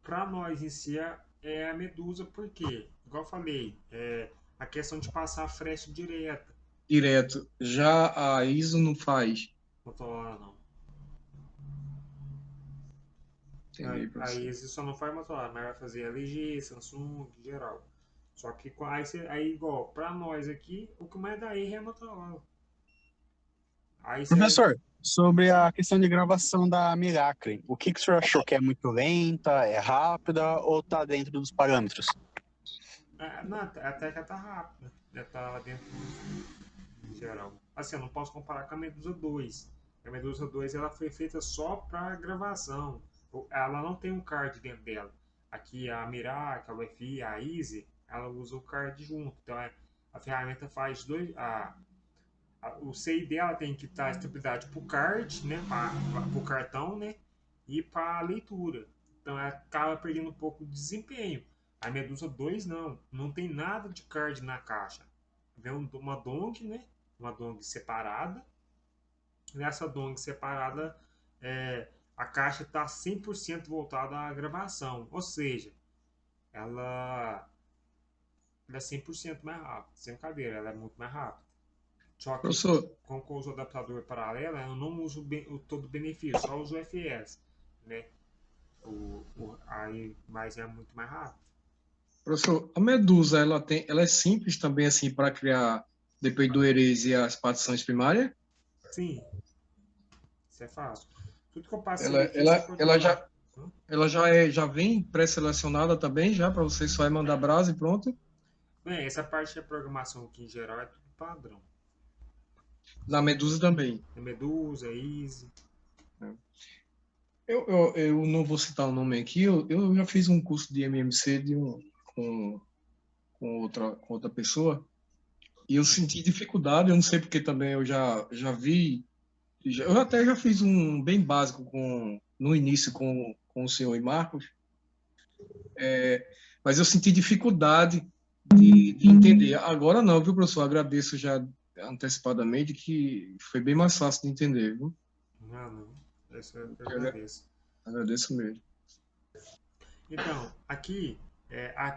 [SPEAKER 1] Para nós em si é a Medusa, porque, igual eu falei, a questão de passar a frete direta.
[SPEAKER 5] Direto. Já a ISO não faz.
[SPEAKER 1] Motorola não.
[SPEAKER 5] Entendi,
[SPEAKER 1] A
[SPEAKER 5] professor.
[SPEAKER 1] Easy só não faz Motorola, mas vai fazer LG, Samsung, em geral. Só que aí igual, para nós aqui, o que mais dá erro é a Motorola. Aí você.
[SPEAKER 7] Professor, sobre a questão de gravação da Miracle, o que o senhor achou? Que é muito lenta, é rápida ou tá dentro dos parâmetros?
[SPEAKER 1] Não, até que tá rápida. Já tá lá dentro em geral. Assim, eu não posso comparar com a Medusa 2. A Medusa 2 ela foi feita só para gravação. Ela não tem um card dentro dela. Aqui a Miracle, a UFI, a Easy, ela usa o card junto. Então a ferramenta faz dois. O CI dela tem que dar estabilidade para o card, né? Para o cartão, né? E para a leitura. Então ela acaba perdendo um pouco de desempenho. A Medusa 2 não tem nada de card na caixa. Vem uma dong, né? Uma dong separada. Nessa dong separada, a caixa está 100% voltada à gravação. Ou seja, ela é 100% mais rápida. Sem cadeira, ela é muito mais rápida. Só que,
[SPEAKER 5] Professor,
[SPEAKER 1] como eu uso o adaptador paralelo, eu não uso todo o benefício, só uso o FS, né? Mas é muito mais rápido.
[SPEAKER 5] professor, a Medusa, ela é simples também, assim, para criar, depois do Erase e as partições primárias?
[SPEAKER 1] Sim, isso é fácil. Tudo que eu passei
[SPEAKER 5] Ela,
[SPEAKER 1] aqui, você
[SPEAKER 5] ela,
[SPEAKER 1] pode
[SPEAKER 5] ela
[SPEAKER 1] usar.
[SPEAKER 5] já, ela já vem pré-selecionada também, já, para você só mandar brasa e pronto?
[SPEAKER 1] Bem, essa parte de programação aqui em geral é tudo padrão.
[SPEAKER 5] Na Medusa também.
[SPEAKER 1] É Medusa, Easy.
[SPEAKER 5] Eu não vou citar o nome aqui, eu já fiz um curso de MMC com, com outra pessoa, e eu senti dificuldade, eu não sei porque também eu já vi, eu até já fiz um bem básico no início com o senhor e Marcos, mas eu senti dificuldade de entender. Agora não, viu, professor? Agradeço já antecipadamente que foi bem mais fácil de entender, viu?
[SPEAKER 1] Não. Essa eu
[SPEAKER 5] Eu
[SPEAKER 1] agradeço.
[SPEAKER 5] agradeço mesmo.
[SPEAKER 1] Então, aqui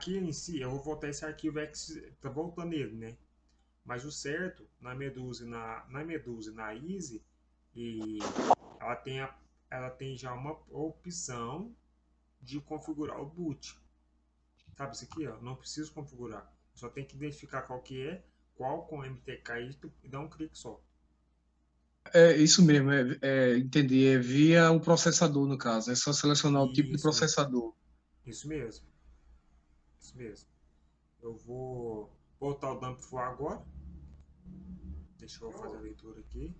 [SPEAKER 1] em si, eu vou voltar esse arquivo X, tá voltando ele, né? Mas o certo, na Medusa, na Medusa e na Easy, e ela tem, ela tem já uma opção de configurar o boot. Sabe isso aqui, ó? Não preciso configurar. Só tem que identificar qual com MTK e dar um clique só.
[SPEAKER 5] É isso mesmo, entender, é via o processador, no caso, é só selecionar o tipo de
[SPEAKER 1] Isso mesmo.
[SPEAKER 5] processador.
[SPEAKER 1] Isso mesmo. Isso mesmo. Eu vou botar o dump for agora. Deixa eu fazer a leitura aqui.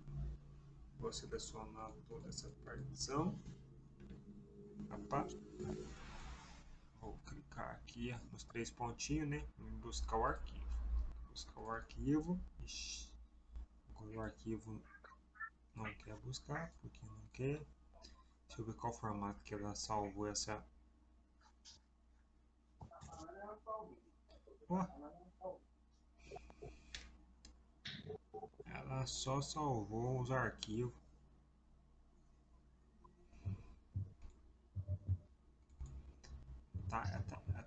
[SPEAKER 1] Vou selecionar toda essa partição. Opa. Vou clicar aqui nos 3 pontinhos, né? Vou buscar o arquivo. Buscar o arquivo. Ixi. Agora o arquivo não quer buscar, porque não quer. Deixa eu ver qual formato que ela salvou essa. Ó. Ela só salvou os arquivos.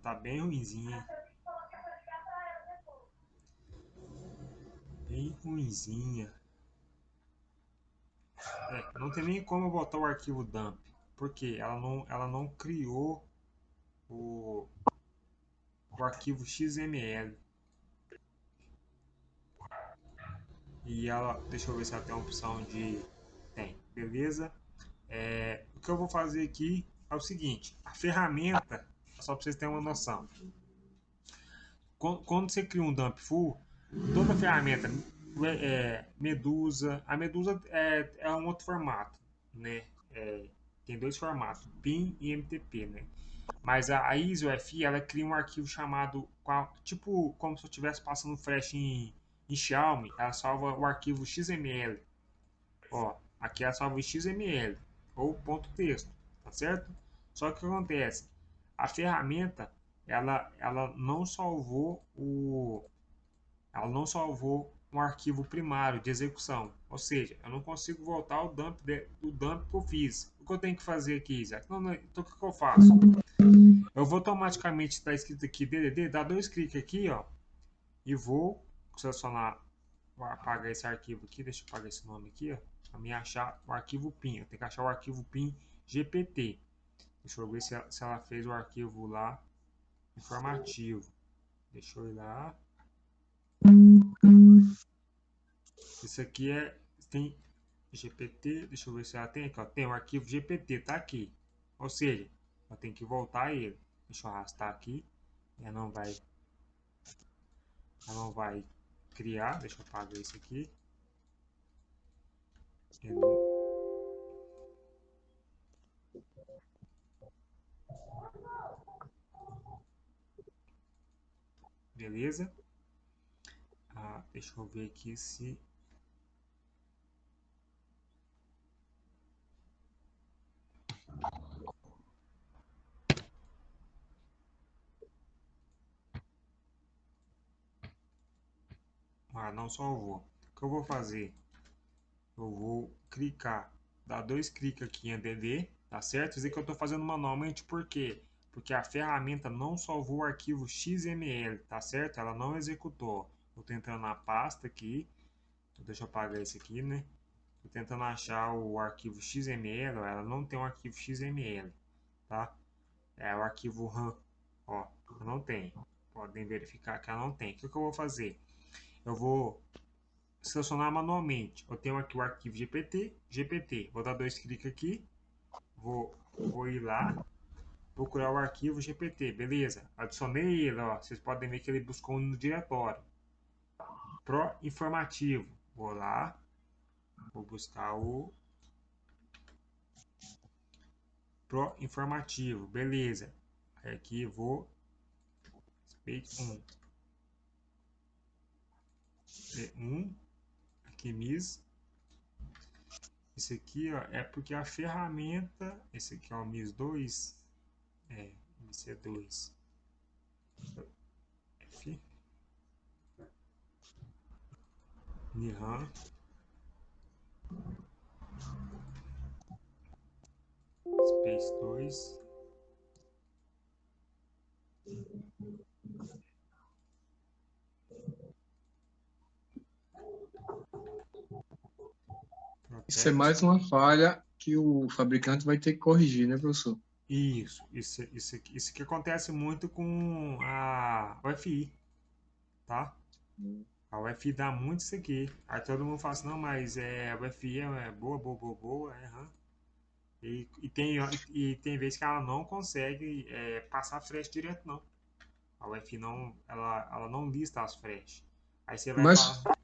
[SPEAKER 1] Tá bem ruinzinha. Bem ruinzinha. Não tem nem como eu botar o arquivo dump. Porque ela não criou o arquivo XML. E ela, deixa eu ver se ela tem a opção de... Tem, beleza? O que eu vou fazer aqui é o seguinte. A ferramenta, só para vocês terem uma noção. Quando você cria um dump full, toda a ferramenta, Medusa, a Medusa é um outro formato, né? Tem 2 formatos, PIN e MTP, né? Mas a ISO-FI, ela cria um arquivo chamado, tipo, como se eu estivesse passando flash em Xiaomi, ela salva o arquivo XML. Ó, aqui ela salva o XML, ou ponto texto, tá certo? Só que o que acontece? A ferramenta, ela não salvou um arquivo primário de execução. Ou seja, eu não consigo voltar ao dump que eu fiz. O que eu tenho que fazer aqui, Isaac? Então o que eu faço? Eu vou automaticamente, está escrito aqui DDD, dá 2 cliques aqui, ó, e vou selecionar, vou apagar esse arquivo aqui, deixa eu apagar esse nome aqui, ó, para mim achar o arquivo PIN. Eu tenho que achar o arquivo PIN GPT. Deixa eu ver se ela fez o arquivo lá informativo. Deixa eu ir lá. Isso aqui tem GPT, deixa eu ver se ela tem aqui, ó, tem o arquivo GPT, tá aqui. Ou seja, eu tenho que voltar a ele. Deixa eu arrastar aqui. Ela não vai criar. Deixa eu apagar isso aqui. Beleza? Deixa eu ver aqui se... não salvou. O que eu vou fazer? Eu vou clicar, dar 2 cliques aqui em ADD, tá certo? Isso aqui eu estou fazendo manualmente, por quê? Porque a ferramenta não salvou o arquivo XML, tá certo? Ela não executou. Estou tentando na pasta aqui, deixa eu apagar esse aqui, né? Estou tentando achar o arquivo XML, ó, ela não tem um arquivo XML, tá? É o arquivo RAM, ó, não tem. Podem verificar que ela não tem. O que eu vou fazer? Eu vou selecionar manualmente. Eu tenho aqui o arquivo GPT. Vou dar 2 cliques aqui. Vou ir lá, procurar o arquivo GPT. Beleza. Adicionei ele, ó. Vocês podem ver que ele buscou no diretório. Pro informativo. Vou lá. Vou buscar o Pro informativo. Beleza. Aqui vou... P1. P1. Aqui MIS. Esse aqui, ó, é porque a ferramenta, esse aqui é o MIS 2, MC2, F, NIRAM, Space 2,
[SPEAKER 5] Isso é mais uma falha que o fabricante vai ter que corrigir, né, professor?
[SPEAKER 1] Isso que acontece muito com a UFI, tá? A UFI dá muito isso aqui. Aí todo mundo fala assim, não, mas a UFI é boa. E tem vezes que ela não consegue passar flash direto, não. A UFI não, ela não lista as flash. Aí você vai
[SPEAKER 5] Mas,
[SPEAKER 1] falar...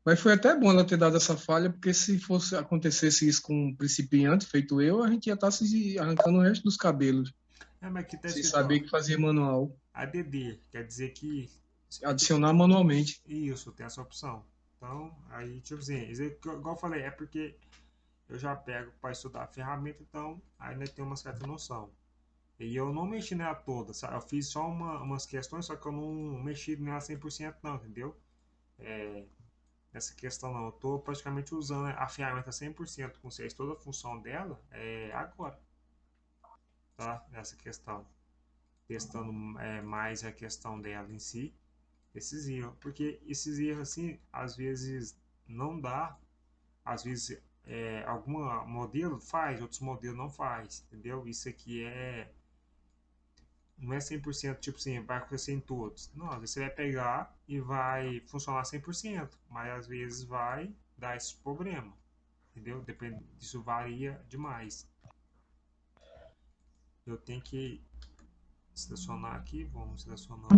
[SPEAKER 5] Mas foi até bom ela ter dado essa falha, porque se fosse acontecesse isso com um principiante, feito eu, a gente ia estar se arrancando o resto dos cabelos,
[SPEAKER 1] Mas aqui tá
[SPEAKER 5] sem
[SPEAKER 1] escrito, ó,
[SPEAKER 5] saber que fazia manual.
[SPEAKER 1] ADD, quer dizer que
[SPEAKER 5] Adicionar manualmente.
[SPEAKER 1] isso, tem essa opção. Então, aí, tipo assim, igual eu falei, é porque eu já pego para estudar a ferramenta, então ainda tem uma certa noção. E eu não mexi nela toda, sabe? Eu fiz só umas questões, só que eu não mexi nela 100% não, entendeu? Essa questão não, eu tô praticamente usando a ferramenta 100% com vocês, toda a função dela agora, tá? Essa questão. Testando mais a questão dela em si, esses erros. Porque esses erros assim, às vezes não dá, às vezes algum modelo faz, outros modelos não faz, entendeu? Isso aqui não é 100% tipo assim, vai acontecer em todos. Não, às vezes você vai pegar e vai funcionar 100%, mas às vezes vai dar esse problema, entendeu? Depende, isso varia demais. Eu tenho que selecionar aqui, vamos selecionar.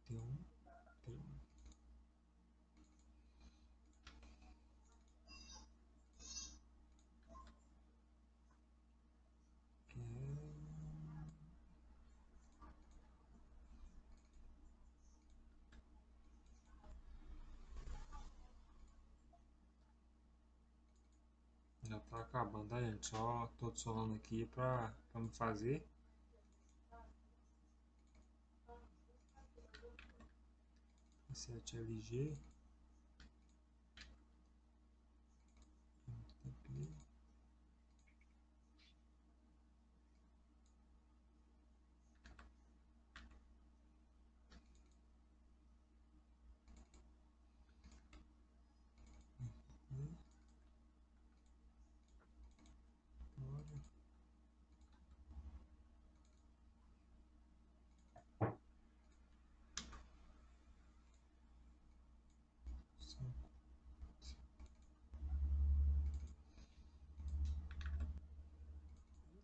[SPEAKER 1] Tem um. Já tá acabando, tá, gente? Só tô adicionando aqui pra me fazer. Reset LG.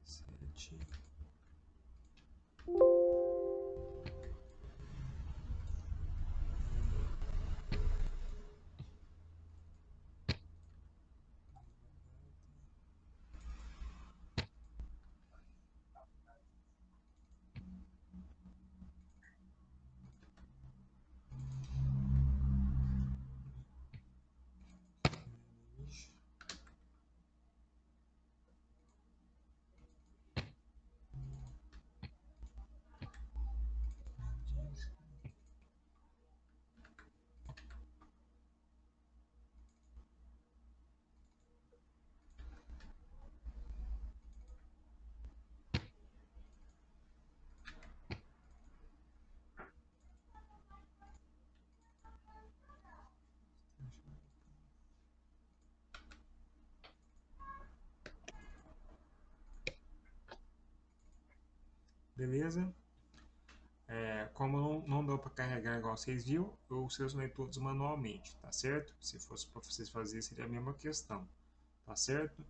[SPEAKER 1] Sete. Beleza? Como não deu para carregar igual vocês viram, eu selecionei todos manualmente, tá certo? Se fosse para vocês fazerem, seria a mesma questão, tá certo?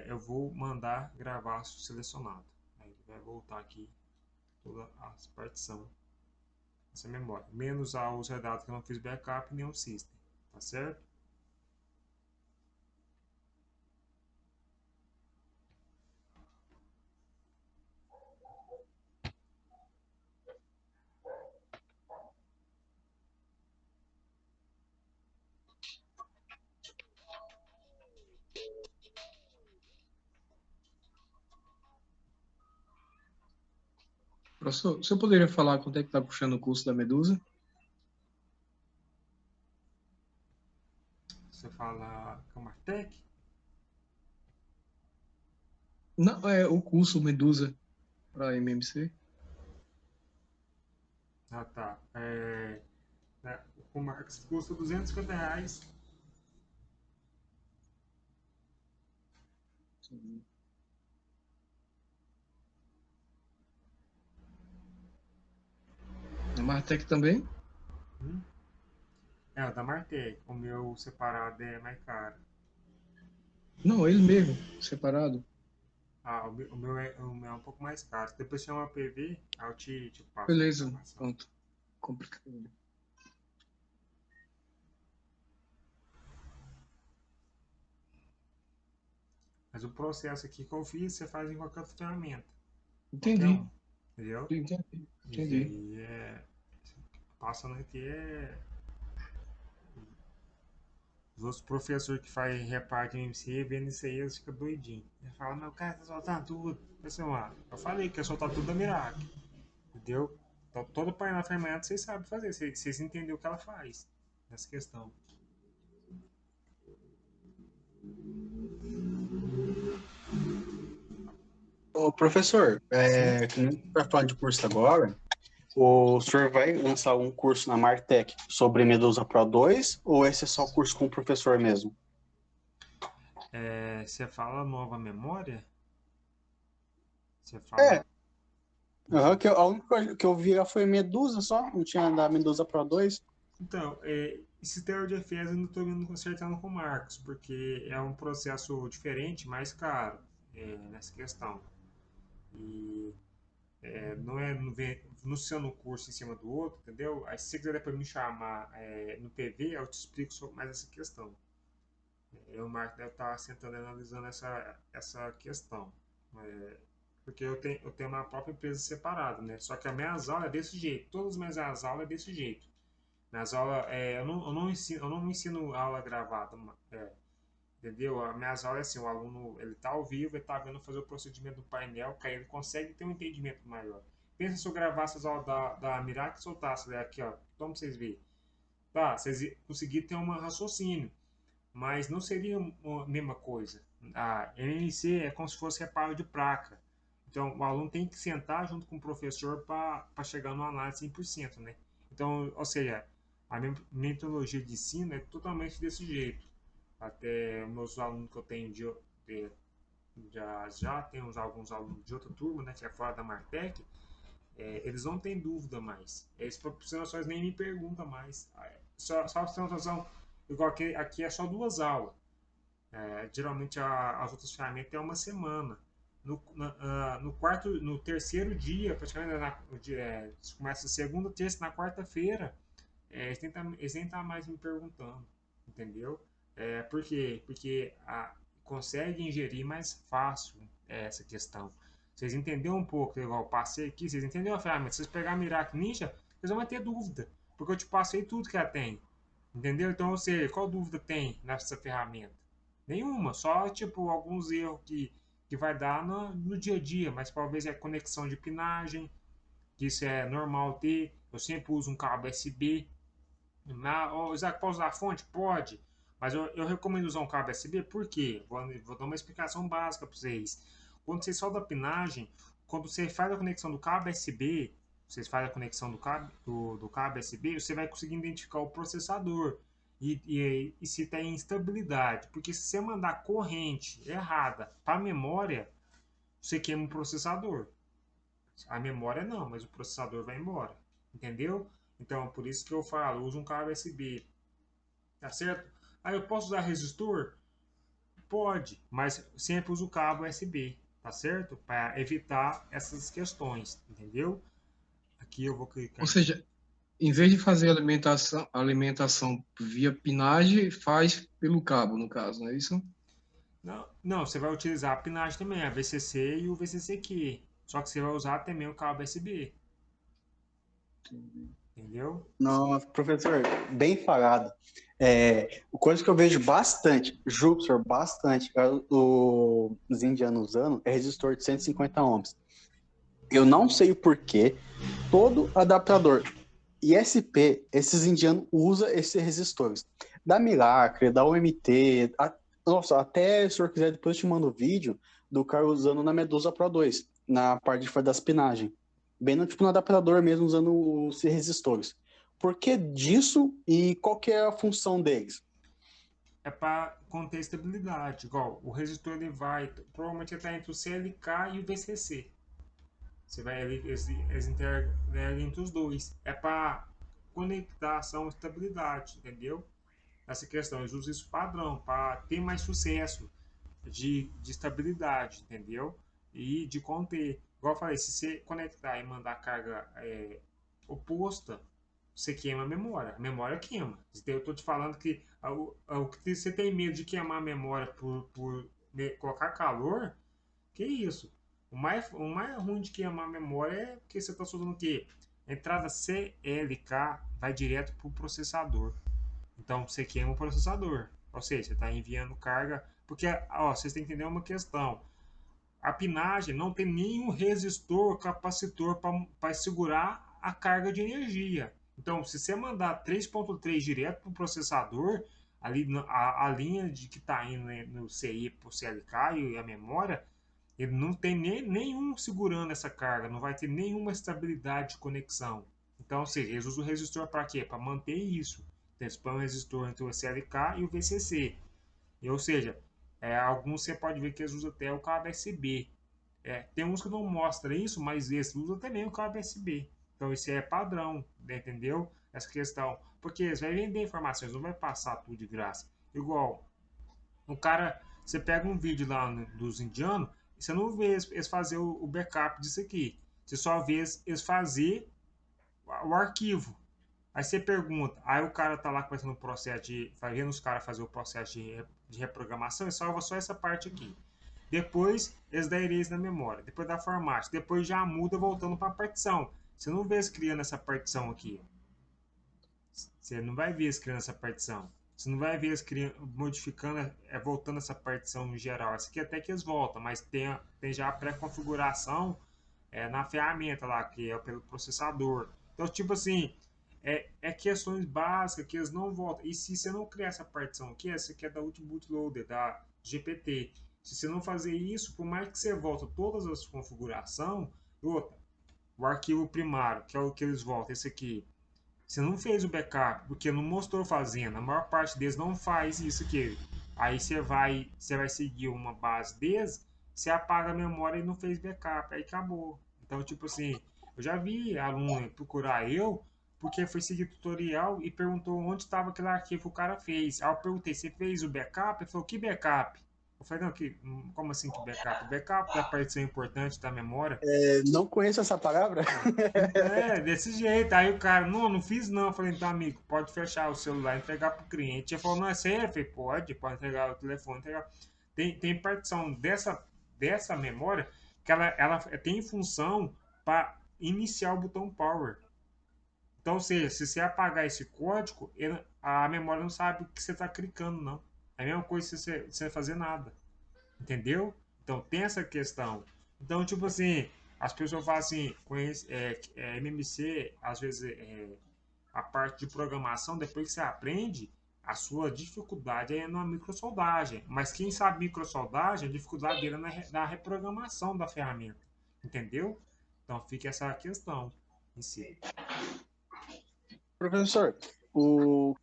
[SPEAKER 1] Eu vou mandar gravar selecionado. Aí ele vai voltar aqui toda a partição dessa memória, menos a user data que eu não fiz backup nem o system, tá certo?
[SPEAKER 5] Professor, você poderia falar quanto é que está puxando o curso da Medusa?
[SPEAKER 1] Você fala Camartech?
[SPEAKER 5] Não, é o curso Medusa para MMC.
[SPEAKER 1] Ah, tá. O Marx custa R$ 250.
[SPEAKER 5] Sim. Na Martec também?
[SPEAKER 1] É, o da Martec. O meu separado é mais caro.
[SPEAKER 5] Não, ele mesmo, separado.
[SPEAKER 1] Ah, o meu é um pouco mais caro. Depois chama a PV, aí eu te passo a
[SPEAKER 5] Beleza,
[SPEAKER 1] informação.
[SPEAKER 5] pronto. Complicado.
[SPEAKER 1] Mas o processo aqui que eu fiz, você faz em qualquer outra ferramenta. Qualquer
[SPEAKER 5] Entendi.
[SPEAKER 1] um. Entendeu?
[SPEAKER 5] Entendi.
[SPEAKER 1] Isso
[SPEAKER 5] Entendi.
[SPEAKER 1] aí é. Passando aqui é. Os outros professores que fazem reparte MC, vendo isso aí, eles ficam doidinhos. Eles falam, meu cara tá soltando tudo. Eu falei que ia soltar tudo da Mirac. Entendeu? Então toda página da ferramenta vocês sabem fazer. Vocês entenderam o que ela faz nessa questão.
[SPEAKER 7] Ô, professor, que nem tá falando de curso agora, o senhor vai lançar um curso na Martec sobre Medusa Pro 2 ou esse é só curso com o professor mesmo?
[SPEAKER 1] Você fala nova memória? Você
[SPEAKER 7] É.
[SPEAKER 1] fala.
[SPEAKER 7] Aham, a única coisa que eu vi foi Medusa só, não tinha da Medusa Pro 2.
[SPEAKER 1] Então, esse teor de defesa eu não estou consertando com o Marcos, porque é um processo diferente, mais caro nessa questão. E não sendo um curso em cima do outro, entendeu? Aí se você quiser depois me chamar no PV, eu te explico sobre mais essa questão. O Marcos deve estar sentando e analisando essa questão. Porque eu tenho uma própria empresa separada, né? Só que a minha aula é desse jeito, todas as minhas aulas é desse jeito. Nas aulas, eu não ensino aula gravada, entendeu? As minhas aulas é assim, o aluno ele tá ao vivo, ele tá vendo fazer o procedimento do painel, que aí ele consegue ter um entendimento maior. Pensa se eu gravasse as aulas da Mirac e soltasse aqui, ó, como vocês verem. Tá, vocês conseguiram ter um raciocínio, mas não seria a mesma coisa. A MMC é como se fosse reparo de placa. Então, o aluno tem que sentar junto com o professor para chegar numa análise 100%, né? Então, ou seja, a metodologia de ensino é totalmente desse jeito. Até meus alunos que eu tenho já tem alguns alunos de outra turma, né, que é fora da Martec, eles não têm dúvida mais. Eles, por noções, nem me perguntam mais. Só para você ter uma noção, igual aqui é só 2 aulas. Geralmente as outras ferramentas é uma semana. No terceiro dia, praticamente começa segunda, terça, na quarta-feira, eles nem tá mais me perguntando, entendeu? Por quê? Porque consegue ingerir mais fácil essa questão. Vocês entenderam um pouco, igual eu passei aqui, vocês entenderam a ferramenta? Se vocês pegarem a Mirac Ninja, vocês vão ter dúvida, porque eu te passei tudo que ela tem, entendeu? Então, ou seja, qual dúvida tem nessa ferramenta? Nenhuma, só tipo alguns erros que vai dar no dia a dia, mas talvez é conexão de pinagem, que isso é normal ter. Eu sempre uso um cabo USB. Isaac, pode usar a fonte? Pode. Mas eu recomendo usar um cabo USB, por quê? Vou dar uma explicação básica para vocês. Quando você solda a pinagem, quando você faz a conexão do cabo USB, vocês fazem a conexão do cabo USB, você vai conseguir identificar o processador e se tem instabilidade. Porque se você mandar corrente errada para a memória, você queima o processador. A memória não, mas o processador vai embora. Entendeu? Então, por isso que eu falo, usa um cabo USB. Tá certo? Aí eu posso usar resistor? Pode, mas sempre uso o cabo USB. Tá certo? Para evitar essas questões. Entendeu? Aqui eu vou clicar.
[SPEAKER 5] Ou seja, em vez de fazer alimentação via pinagem, faz pelo cabo, no caso, não é isso?
[SPEAKER 1] Não, você vai utilizar a pinagem também, a VCC e o VCCQ. Só que você vai usar também o cabo USB. Entendeu?
[SPEAKER 7] Não, professor, bem falado. Coisa que eu vejo bastante, Júpiter, bastante, os indianos usando é resistor de 150 ohms. Eu não sei o porquê, todo adaptador ISP, esses indianos usam esses resistores. Da Milacre, da UMT, nossa, até se o senhor quiser, depois eu te mando o vídeo do cara usando na Medusa Pro 2, na parte da espinagem. Bem no adaptador mesmo, usando os resistores. Por que disso e qual que é a função deles?
[SPEAKER 1] É para conter estabilidade. Igual, o resistor ele vai, provavelmente ele está entre o CLK e o VCC. Você vai, eles interagem entre os dois. É para conectação e estabilidade, entendeu? Essa questão, eles usam isso padrão para ter mais sucesso de estabilidade, entendeu? E de conter. Igual eu falei, se você conectar e mandar carga oposta, você queima a memória. A memória queima. Eu estou te falando que o que você tem medo de queimar a memória por colocar calor, que isso? O mais ruim de queimar a memória é que você está usando o quê? A entrada CLK vai direto para o processador. Então você queima o processador. Ou seja, você está enviando carga. Porque ó, vocês têm que entender uma questão. A pinagem não tem nenhum resistor, capacitor para segurar a carga de energia. Então, se você mandar 3.3 direto para o processador, ali a linha de que está indo, né, no CI para o CLK e a memória, ele não tem nenhum segurando essa carga, não vai ter nenhuma estabilidade de conexão. Então, ou seja, eles usam o resistor para quê? Para manter isso. Então, eles põem um resistor entre o CLK e o VCC. Ou seja, alguns você pode ver que eles usam até o cabo USB. Tem uns que não mostram isso, mas eles usam também o cabo USB. Então isso é padrão, entendeu? Essa questão. Porque eles vão vender informações, não vai passar tudo de graça. Igual, o cara, você pega um vídeo lá dos indianos, e você não vê eles fazer o backup disso aqui. Você só vê eles fazer o arquivo. Aí você pergunta, aí o cara tá lá começando o processo vai vendo os caras fazer o processo de reprogramação e salva só essa parte aqui. Depois eles dão erase na memória, depois dá formato, depois já muda voltando para a partição. Você não vê eles criando essa partição aqui. Você não vai ver eles criando essa partição. Você não vai ver eles modificando, voltando essa partição em geral. Essa aqui até que eles voltam, mas tem já a pré-configuração na ferramenta lá, que é pelo processador. Então, tipo assim, questões básicas que eles não voltam. E se você não criar essa partição aqui, essa aqui é da Ultimate Bootloader, da GPT. Se você não fazer isso, por mais que você volte todas as configurações, o arquivo primário, que é o que eles voltam, esse aqui, você não fez o backup, porque não mostrou fazendo. A maior parte deles não faz isso aqui. Aí você vai seguir uma base deles, você apaga a memória e não fez backup, aí acabou. Então, tipo assim, eu já vi aluno procurar porque foi seguir tutorial e perguntou onde estava aquele arquivo que o cara fez. Aí eu perguntei, você fez o backup? Ele falou, que backup? Eu falei, não, como assim que backup? Backup da partição importante da memória.
[SPEAKER 7] Não conheço essa palavra.
[SPEAKER 1] Desse jeito. Aí o cara, não fiz não. Eu falei, então, amigo, pode fechar o celular e entregar pro cliente. Ele falou, não, é sério? Eu falei, pode entregar o telefone. Tem partição dessa memória que ela tem função para iniciar o botão power. Então, ou seja, se você apagar esse código, a memória não sabe o que você está clicando, não. É a mesma coisa se você fazer nada. Entendeu? Então, tem essa questão. Então, tipo assim, as pessoas falam assim, MMC, às vezes, a parte de programação, depois que você aprende, a sua dificuldade é na microsoldagem. Mas quem sabe microsoldagem, a dificuldade dele é na reprogramação da ferramenta. Entendeu? Então, fica essa questão em si.
[SPEAKER 7] Professor,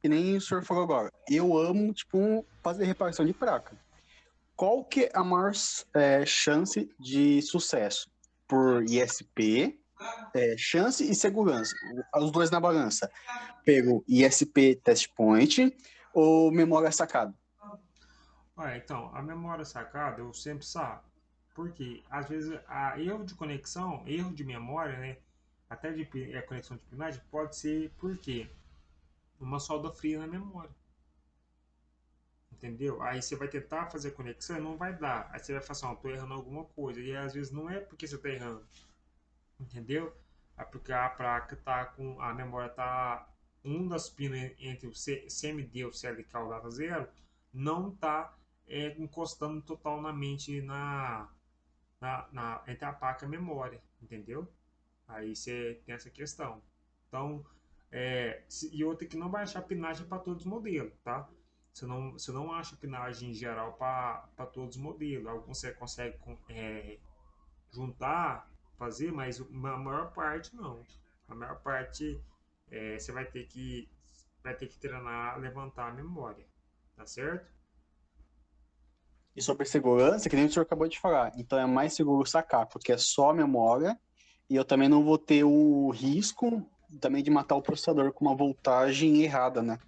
[SPEAKER 7] que nem o senhor falou agora, eu amo, fazer reparação de placa. Qual que é a maior chance de sucesso? Por ISP, chance e segurança, os dois na balança. Pego ISP Test Point ou memória sacada?
[SPEAKER 1] Então, a memória sacada eu sempre saco. Porque, às vezes, erro de conexão, erro de memória, né? Até de conexão de pinagem, pode ser porque uma solda fria na memória. Entendeu? Aí você vai tentar fazer conexão e não vai dar. Aí você vai falar assim, tô errando alguma coisa. E às vezes não é porque você tá errando. Entendeu? É porque a placa tá com. A memória tá. Um das pinos entre o CMD e o CLK, o data zero, não tá encostando totalmente entre a placa e a memória. Entendeu? Aí você tem essa questão. Então, e outra que não vai achar pinagem para todos os modelos, tá? Você não acha pinagem em geral para todos os modelos. Alguns você consegue juntar, fazer, mas a maior parte não. A maior parte você vai ter que treinar, levantar a memória, tá certo?
[SPEAKER 7] E sobre segurança, que nem o senhor acabou de falar, então é mais seguro sacar, porque é só a memória E eu também não vou ter o risco também de matar o processador com uma voltagem errada, né?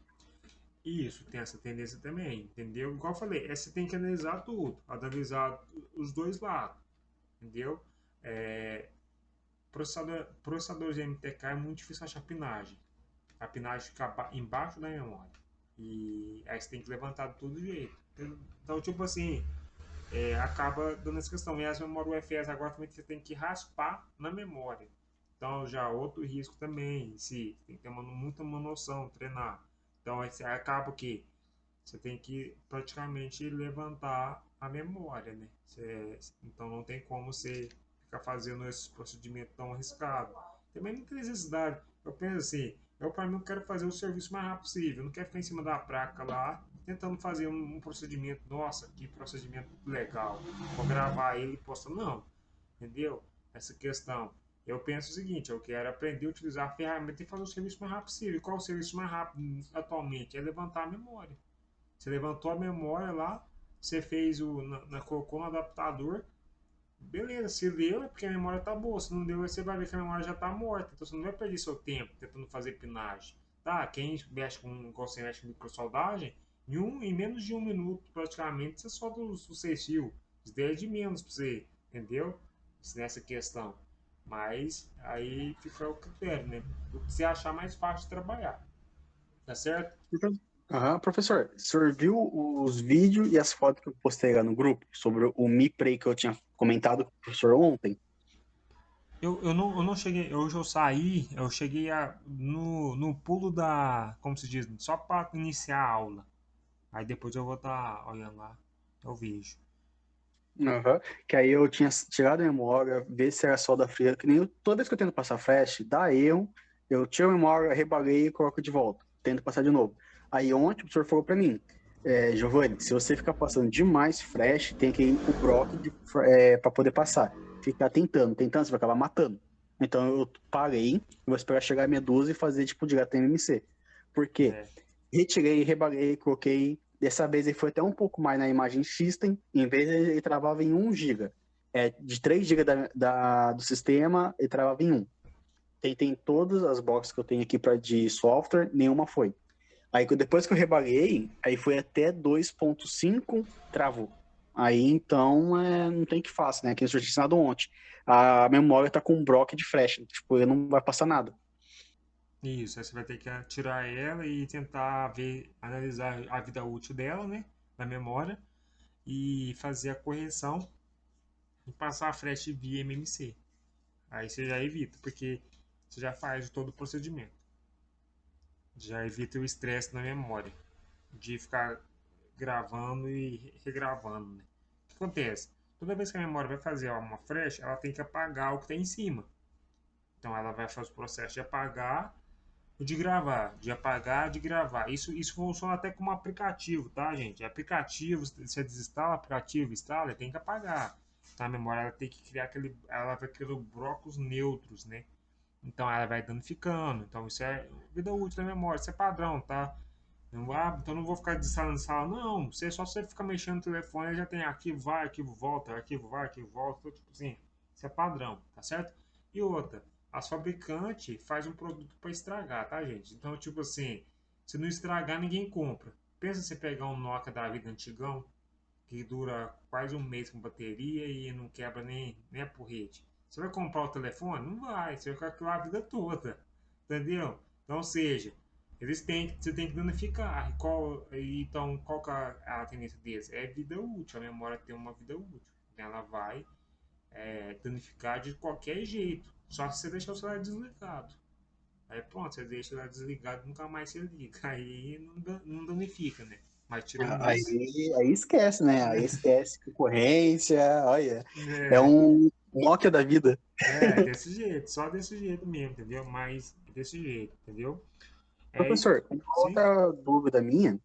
[SPEAKER 1] Isso, tem essa tendência também, entendeu? Igual eu falei, você tem que analisar tudo, analisar os dois lados, entendeu? Processadores de MTK é muito difícil achar pinagem. A pinagem fica embaixo da memória. E aí você tem que levantar de todo jeito. Então, tipo assim, acaba dando essa questão. E as memórias UFS agora também você tem que raspar na memória. Então, já outro risco também, se tem que ter muita noção, treinar. Então, acaba que você tem que praticamente levantar a memória, né? Então, não tem como você ficar fazendo esses procedimentos tão arriscados. Também não tem necessidade. Eu penso assim, para mim, eu quero fazer o serviço mais rápido possível. Eu não quero ficar em cima da placa lá, tentando fazer um procedimento. Nossa, que procedimento legal. Vou gravar ele e postar. Não, entendeu? Essa questão. Eu penso o seguinte, eu quero aprender a utilizar a ferramenta e fazer o serviço mais rápido possível. E qual é o serviço mais rápido atualmente? É levantar a memória. Você levantou a memória lá, você fez colocou no adaptador, beleza, se deu é porque a memória tá boa, se não deu você vai ver que a memória já tá morta, então você não vai perder seu tempo tentando fazer pinagem. Tá, quem mexe com você mexe com microsoldagem, em menos de 1 minuto praticamente você solta os 6 fios, os 10 de menos pra você, entendeu? Nessa questão. Mas aí fica o critério, né? O que você achar mais fácil de trabalhar. Tá certo?
[SPEAKER 7] Professor, o senhor viu os vídeos e as fotos que eu postei lá no grupo sobre o Mi Prey que eu tinha comentado com o professor ontem?
[SPEAKER 1] Eu não cheguei, hoje eu cheguei no pulo como se diz, só para iniciar a aula. Aí depois eu vou estar olhando lá, eu vejo.
[SPEAKER 7] Que aí eu tinha tirado a memória, ver se era solda fria, que nem toda vez que eu tento passar flash, dá erro, eu tiro a memória, rebalei e coloco de volta, tento passar de novo. Aí ontem o professor falou pra mim, Giovanni, se você ficar passando demais flash, tem que ir com o Brock pra poder passar. Ficar tentando, você vai acabar matando. Então eu parei, vou esperar chegar a Medusa e fazer tipo direto MMC. Porque retirei, rebalei, coloquei. Dessa vez ele foi até um pouco mais na imagem system, em vez de ele travava em 1 GB. De 3 GB do sistema, ele travava em 1. Tentei em todas as boxes que eu tenho aqui de software, nenhuma foi. Aí depois que eu rebalei, aí foi até 2.5, travou. Aí então não tem que faça, né? Que eu tinha ensinado ontem. A memória tá com um bloco de flash, tipo, ele não vai passar nada.
[SPEAKER 1] Isso, aí você vai ter que tirar ela e tentar analisar a vida útil dela, né? Da memória. E fazer a correção e passar a flash via MMC. Aí você já evita, porque você já faz todo o procedimento. Já evita o estresse na memória. De ficar gravando e regravando, né? O que acontece? Toda vez que a memória vai fazer uma flash, ela tem que apagar o que está em cima. Então ela vai fazer o processo de apagar e de gravar, de apagar, de gravar. Isso funciona até como aplicativo, tá, gente? Aplicativo, você desinstala o aplicativo, instala, tem que apagar. Então a memória ela tem que criar ela vai criando blocos neutros, né? Então ela vai danificando. Então isso é vida útil da memória, isso é padrão, tá? Então não vou ficar desinstalando sala, não. Só você ficar mexendo no telefone, já tem arquivo vai, arquivo volta, arquivo vai, arquivo volta, então, tipo assim, isso é padrão, tá certo? E outra, as fabricantes faz um produto para estragar, tá, gente? Então, tipo assim, se não estragar, ninguém compra. Pensa você pegar um Nokia da vida antigão, que dura quase 1 mês com bateria e não quebra nem a porrete. Você vai comprar o telefone? Não vai, você vai ficar com a vida toda, entendeu? Então, ou seja, você tem que danificar. Então, qual que é a tendência deles? É vida útil, a memória tem uma vida útil. Ela vai danificar de qualquer jeito. Só se você deixar o celular desligado. Aí pronto, você deixa o celular desligado e nunca mais você liga. Aí não danifica, né? Mas tirando isso.
[SPEAKER 7] Aí esquece, né? Aí esquece concorrência, olha. É um Nokia da vida.
[SPEAKER 1] Desse jeito, só desse jeito mesmo, entendeu? Mas desse jeito, entendeu?
[SPEAKER 7] Professor, outra dúvida minha.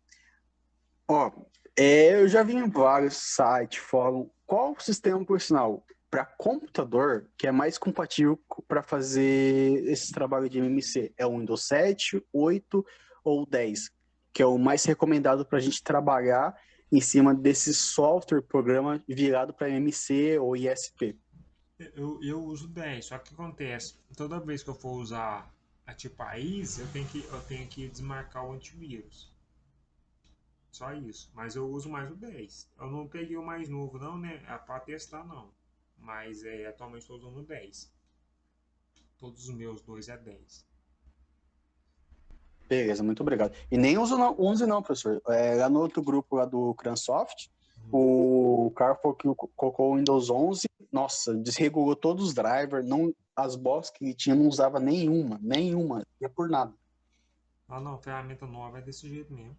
[SPEAKER 7] Eu já vi em vários sites, fórum, qual o sistema, por sinal, para computador que é mais compatível para fazer esse trabalho de MMC? É o Windows 7, 8 ou 10? Que é o mais recomendado para a gente trabalhar em cima desse software, programa virado para MMC ou ISP?
[SPEAKER 1] Eu uso 10, só que o que acontece? Toda vez que eu for usar a tipo a Easy, eu tenho que desmarcar o antivírus. Só isso. Mas eu uso mais o 10. Eu não peguei o mais novo, não, né? É pra testar, não. Mas atualmente estou usando o 10. Todos os meus dois é 10.
[SPEAKER 7] Beleza, muito obrigado. E nem uso não, 11 não, professor. Lá no outro grupo lá do Cransoft, o cara falou que colocou o Windows 11, nossa, desregulou todos os drivers, não, as boxes que ele tinha não usava nenhuma, ia por nada.
[SPEAKER 1] Ah, não, ferramenta nova é desse jeito mesmo.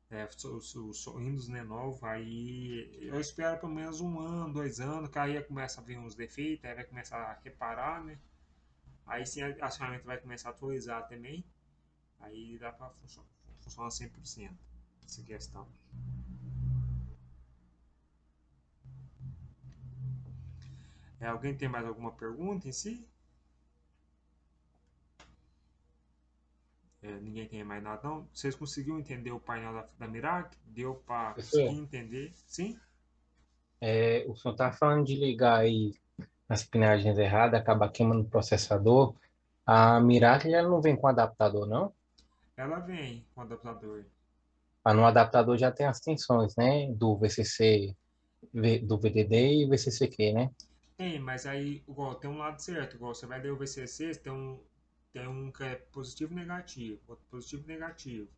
[SPEAKER 1] O Windows, né, novo, aí eu espero pelo menos 1 ano, 2 anos, que aí começa a vir uns defeitos, aí vai começar a reparar, né? Aí sim a ferramenta vai começar a atualizar também. Aí dá pra funcionar 100% essa questão. Alguém tem mais alguma pergunta em si? Ninguém tem mais nada não? Vocês conseguiram entender o painel da Mirac? Deu para conseguir
[SPEAKER 8] Professor,
[SPEAKER 1] entender? Sim?
[SPEAKER 8] o senhor tá falando de ligar aí as pinagens erradas, acaba queimando o processador. A Miracle ela não vem com adaptador, não?
[SPEAKER 1] Ela vem com o adaptador.
[SPEAKER 8] Ah, no adaptador já tem as tensões, né? Do VCC, do VDD e VCCQ, né?
[SPEAKER 1] Tem, mas aí igual, tem um lado certo. Igual você vai ler o VCC, tem um que é positivo e negativo. Outro positivo e negativo.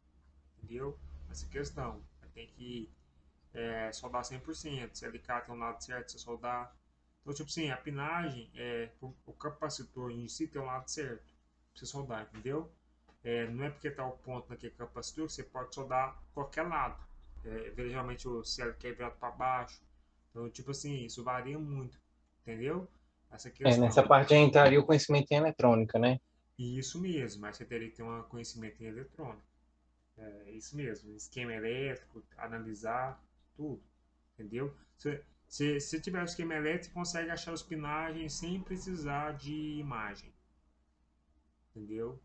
[SPEAKER 1] Entendeu? Essa questão. Tem que soldar 100%. Se a alicate tem um lado certo, você soldar. Então, tipo assim, a pinagem, o capacitor em si tem um lado certo pra você soldar, entendeu? Não é porque tá o ponto naquele capacitor que você pode soldar qualquer lado. Geralmente o céu quer virado para baixo. Então, tipo assim, isso varia muito, entendeu? Essa
[SPEAKER 8] Nessa
[SPEAKER 1] questão.
[SPEAKER 8] parte aí entraria o conhecimento em eletrônica, né?
[SPEAKER 1] E isso mesmo, mas você teria que ter um conhecimento em eletrônica. É isso mesmo, esquema elétrico, analisar, tudo, entendeu? Se tiver o esquema elétrico, você consegue achar os pinagens sem precisar de imagem, entendeu?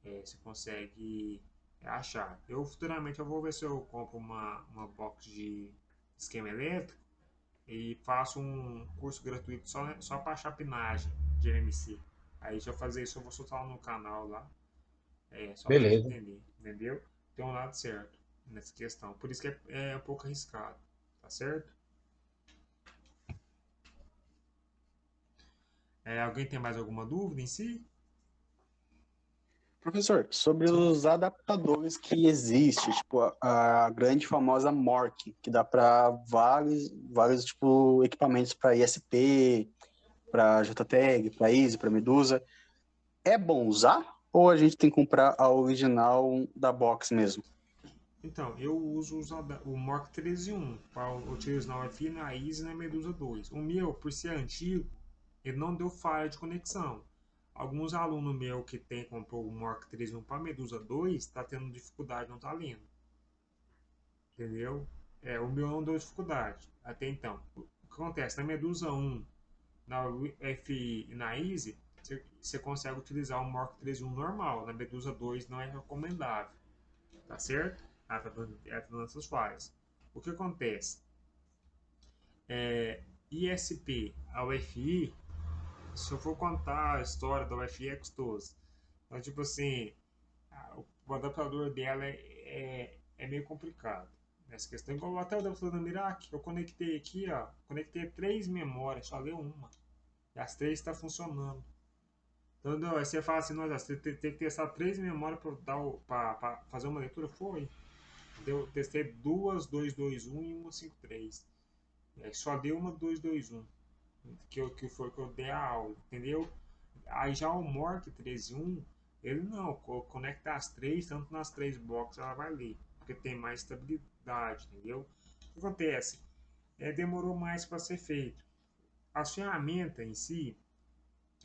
[SPEAKER 1] Você consegue achar. Futuramente eu vou ver se eu compro uma box de esquema elétrico e faço um curso gratuito só para achar pinagem de MMC. Aí se eu fazer isso, eu vou soltar no canal lá. Só para vocês
[SPEAKER 8] Beleza.
[SPEAKER 1] entenderem, entendeu? Tem um lado certo nessa questão. Por isso que é um pouco arriscado, tá certo? Alguém tem mais alguma dúvida em si?
[SPEAKER 7] Professor, sobre
[SPEAKER 1] Sim.
[SPEAKER 7] os adaptadores que existem, tipo a grande famosa MORC, que dá para vários tipo, equipamentos para ISP, para JTAG, para Easy, para Medusa. É bom usar? Ou a gente tem que comprar a original da box mesmo?
[SPEAKER 1] Então, eu uso o Mork 13.1 para utilizar na UFI, na Easy e na Medusa 2. O meu, por ser antigo, ele não deu falha de conexão. Alguns alunos meus comprou o Mork 13.1 para Medusa 2, está tendo dificuldade, não está lendo. Entendeu? O meu não deu dificuldade até então. O que acontece? Na Medusa 1, na FI e na Easy, você consegue utilizar o Mork 13.1 normal. Na Medusa 2 não é recomendável. Tá certo? Tá dando essas falhas. O que acontece? ISP, a UFI, se eu for contar a história da UFI é custoso. Então, tipo assim, o adaptador dela é meio complicado. Nessa questão, igual até o adaptador da Mirac, eu conectei aqui, ó, conectei 3 memórias, só deu uma. E as 3 estão funcionando. Então, aí você fala assim, nossa, você tem que testar 3 memórias para fazer uma leitura? Foi. Eu testei duas 221 e uma 53. Só deu uma 221, que foi que eu dei a aula, entendeu? Aí já o Mork 13.1, ele não, conecta as 3, tanto nas 3 boxes ela vai ler, porque tem mais estabilidade, entendeu? O que acontece? Demorou mais para ser feito. As ferramentas em si,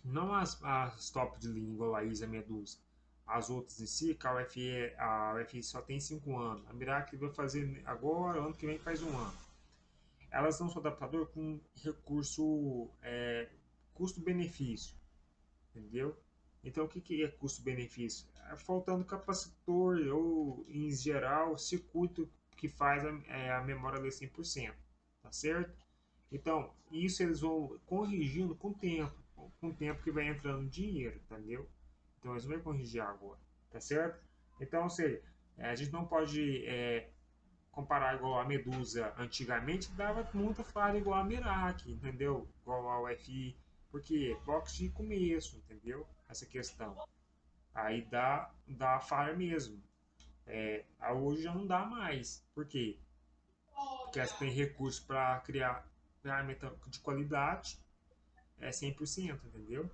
[SPEAKER 1] não as top de linha, igual a ISA Medusa, as outras em si, que a UFI só tem 5 anos. A Miracle vai fazer agora, ano que vem faz 1 ano. Elas não são adaptador com recurso custo-benefício, entendeu? Então o que é custo-benefício? Faltando capacitor ou, em geral, circuito que faz a memória ler 100%, tá certo? Então, isso eles vão corrigindo com o tempo que vai entrando dinheiro, entendeu? Então, eles vão corrigir agora, tá certo? Então, ou seja, a gente não pode comparar igual a Medusa antigamente, dava muita falha igual a Mirac, entendeu? Igual a UFI, porque box de começo, entendeu? Essa questão. Aí dá falha mesmo. Hoje já não dá mais. Por quê? Porque elas têm recursos para criar ferramenta de qualidade 100%, entendeu?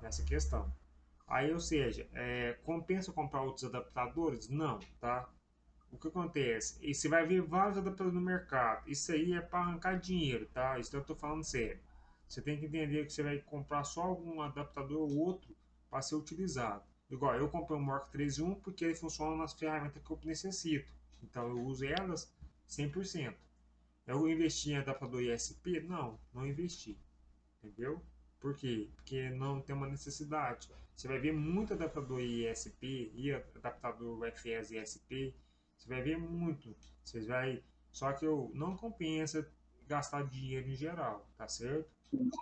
[SPEAKER 1] Nessa questão. Aí, ou seja, compensa comprar outros adaptadores? Não, tá? O que acontece? E você vai ver vários adaptadores no mercado. Isso aí é para arrancar dinheiro, tá? Isso eu tô falando sério. Você tem que entender que você vai comprar só algum adaptador ou outro para ser utilizado. Igual, eu comprei um Mark 3.1 porque ele funciona nas ferramentas que eu necessito. Então eu uso elas 100%. Eu investi em adaptador ISP? Não investi. Entendeu? Por quê? Porque não tem uma necessidade. Você vai ver muito adaptador ISP e adaptador UFS ISP. Você vai ver muito. Você vai. Só que não compensa gastar dinheiro em geral, tá certo?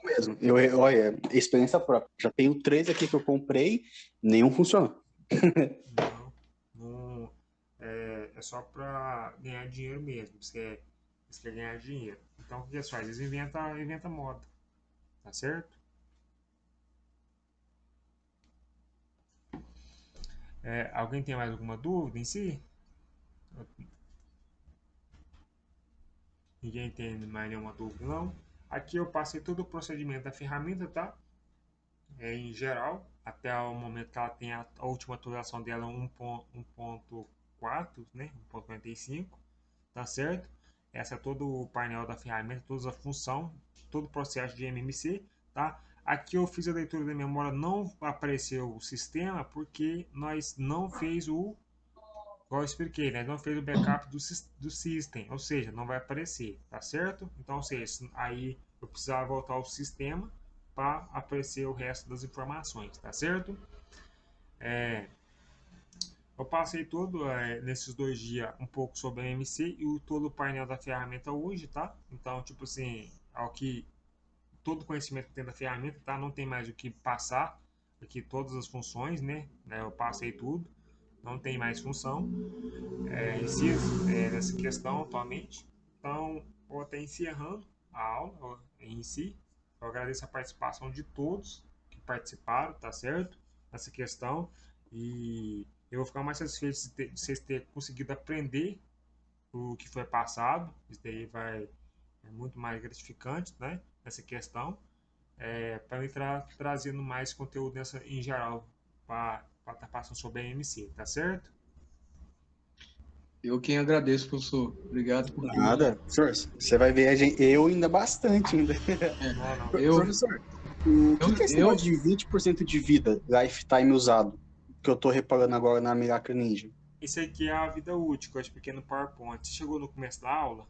[SPEAKER 7] Mesmo. Olha, experiência própria. Já tenho 3 aqui que eu comprei, nenhum funciona.
[SPEAKER 1] Não é só para ganhar dinheiro mesmo. Você quer ganhar dinheiro. Então o que eles fazem? Eles inventam moda. Tá certo? Alguém tem mais alguma dúvida em si? Ninguém tem mais nenhuma dúvida, não? Aqui eu passei todo o procedimento da ferramenta, tá? Em geral, até o momento que ela tem a última atualização dela 1.4, né? 1.45, tá certo? Essa é todo o painel da ferramenta, toda a função, todo o processo de MMC, tá? Aqui eu fiz a leitura da memória, não apareceu o sistema porque nós não fez igual eu expliquei, né? Não fez o backup do system, ou seja, não vai aparecer, tá certo? Então, ou seja, aí eu precisava voltar ao sistema para aparecer o resto das informações, tá certo? Eu passei todo nesses 2 dias um pouco sobre a MC e todo o painel da ferramenta hoje, tá? Então, tipo assim, todo o conhecimento que tem da ferramenta, tá? Não tem mais o que passar aqui, todas as funções, né? Eu passei tudo, não tem mais função nessa questão atualmente. Então, vou até encerrando a aula em si. Eu agradeço a participação de todos que participaram, tá certo? Nessa questão. E eu vou ficar mais satisfeito de vocês terem conseguido aprender o que foi passado. Isso daí é muito mais gratificante, né? Nessa questão. Para mim trazendo mais conteúdo em geral para estar passando sobre a MC, tá certo?
[SPEAKER 5] Eu quem agradeço, professor. Obrigado por tudo.
[SPEAKER 7] Nada. Professor, você vai ver eu ainda bastante ainda. Professor, o que é esse negócio de 20% de vida, lifetime usado, que eu tô reparando agora na Miracle Ninja?
[SPEAKER 1] Isso aqui é a vida útil que eu expliquei no PowerPoint. Você chegou no começo da aula?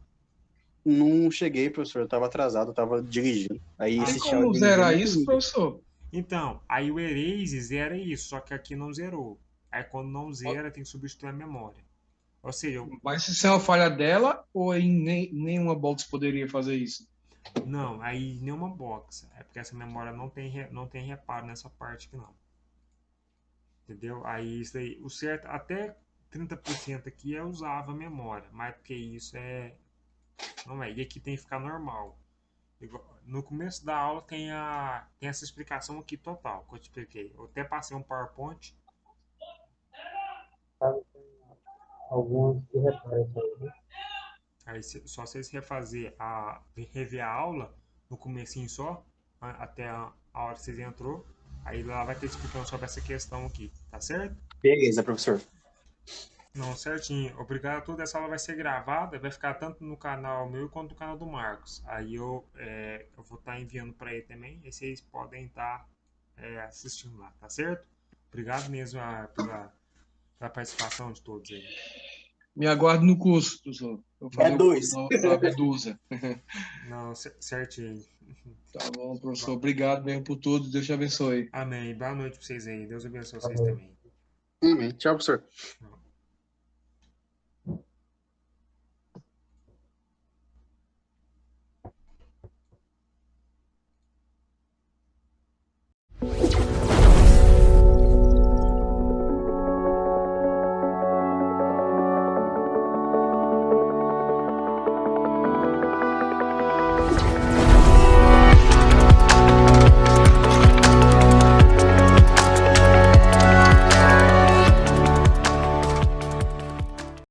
[SPEAKER 7] Não cheguei, professor. Eu tava atrasado, eu tava dirigindo. Aí
[SPEAKER 5] Tem como zerar isso, professor?
[SPEAKER 1] Então, aí o Erase zera isso, só que aqui não zerou. Aí quando não zera, tem que substituir a memória. Ou seja,
[SPEAKER 5] Mas isso é uma falha dela ou nenhuma box poderia fazer isso?
[SPEAKER 1] Não, aí nenhuma box. É porque essa memória não tem reparo nessa parte aqui não. Entendeu? Aí isso aí, o certo, até 30% aqui é usava a memória, mais do que isso não é. E aqui tem que ficar normal. No começo da aula tem essa explicação aqui total que eu te expliquei. Eu até passei um PowerPoint.
[SPEAKER 2] Alguns que reparam isso aí, né?
[SPEAKER 1] Aí só vocês rever a aula no comecinho só, até a hora que vocês entrou. Aí lá vai ter explicando sobre essa questão aqui, tá certo?
[SPEAKER 7] Beleza, professor.
[SPEAKER 1] Não, certinho. Obrigado a todos. Essa aula vai ser gravada, vai ficar tanto no canal meu quanto no canal do Marcos. Aí eu vou estar enviando para ele também, e vocês podem estar assistindo lá, tá certo? Obrigado mesmo pela participação de todos aí.
[SPEAKER 5] Me aguarde no curso, professor. Eu vou fazer o curso da Medusa.
[SPEAKER 1] Não, certinho.
[SPEAKER 5] Tá bom, professor. Obrigado mesmo por tudo. Deus te abençoe.
[SPEAKER 1] Amém. Boa noite para vocês aí. Deus abençoe vocês também.
[SPEAKER 7] Amém. Tchau, professor.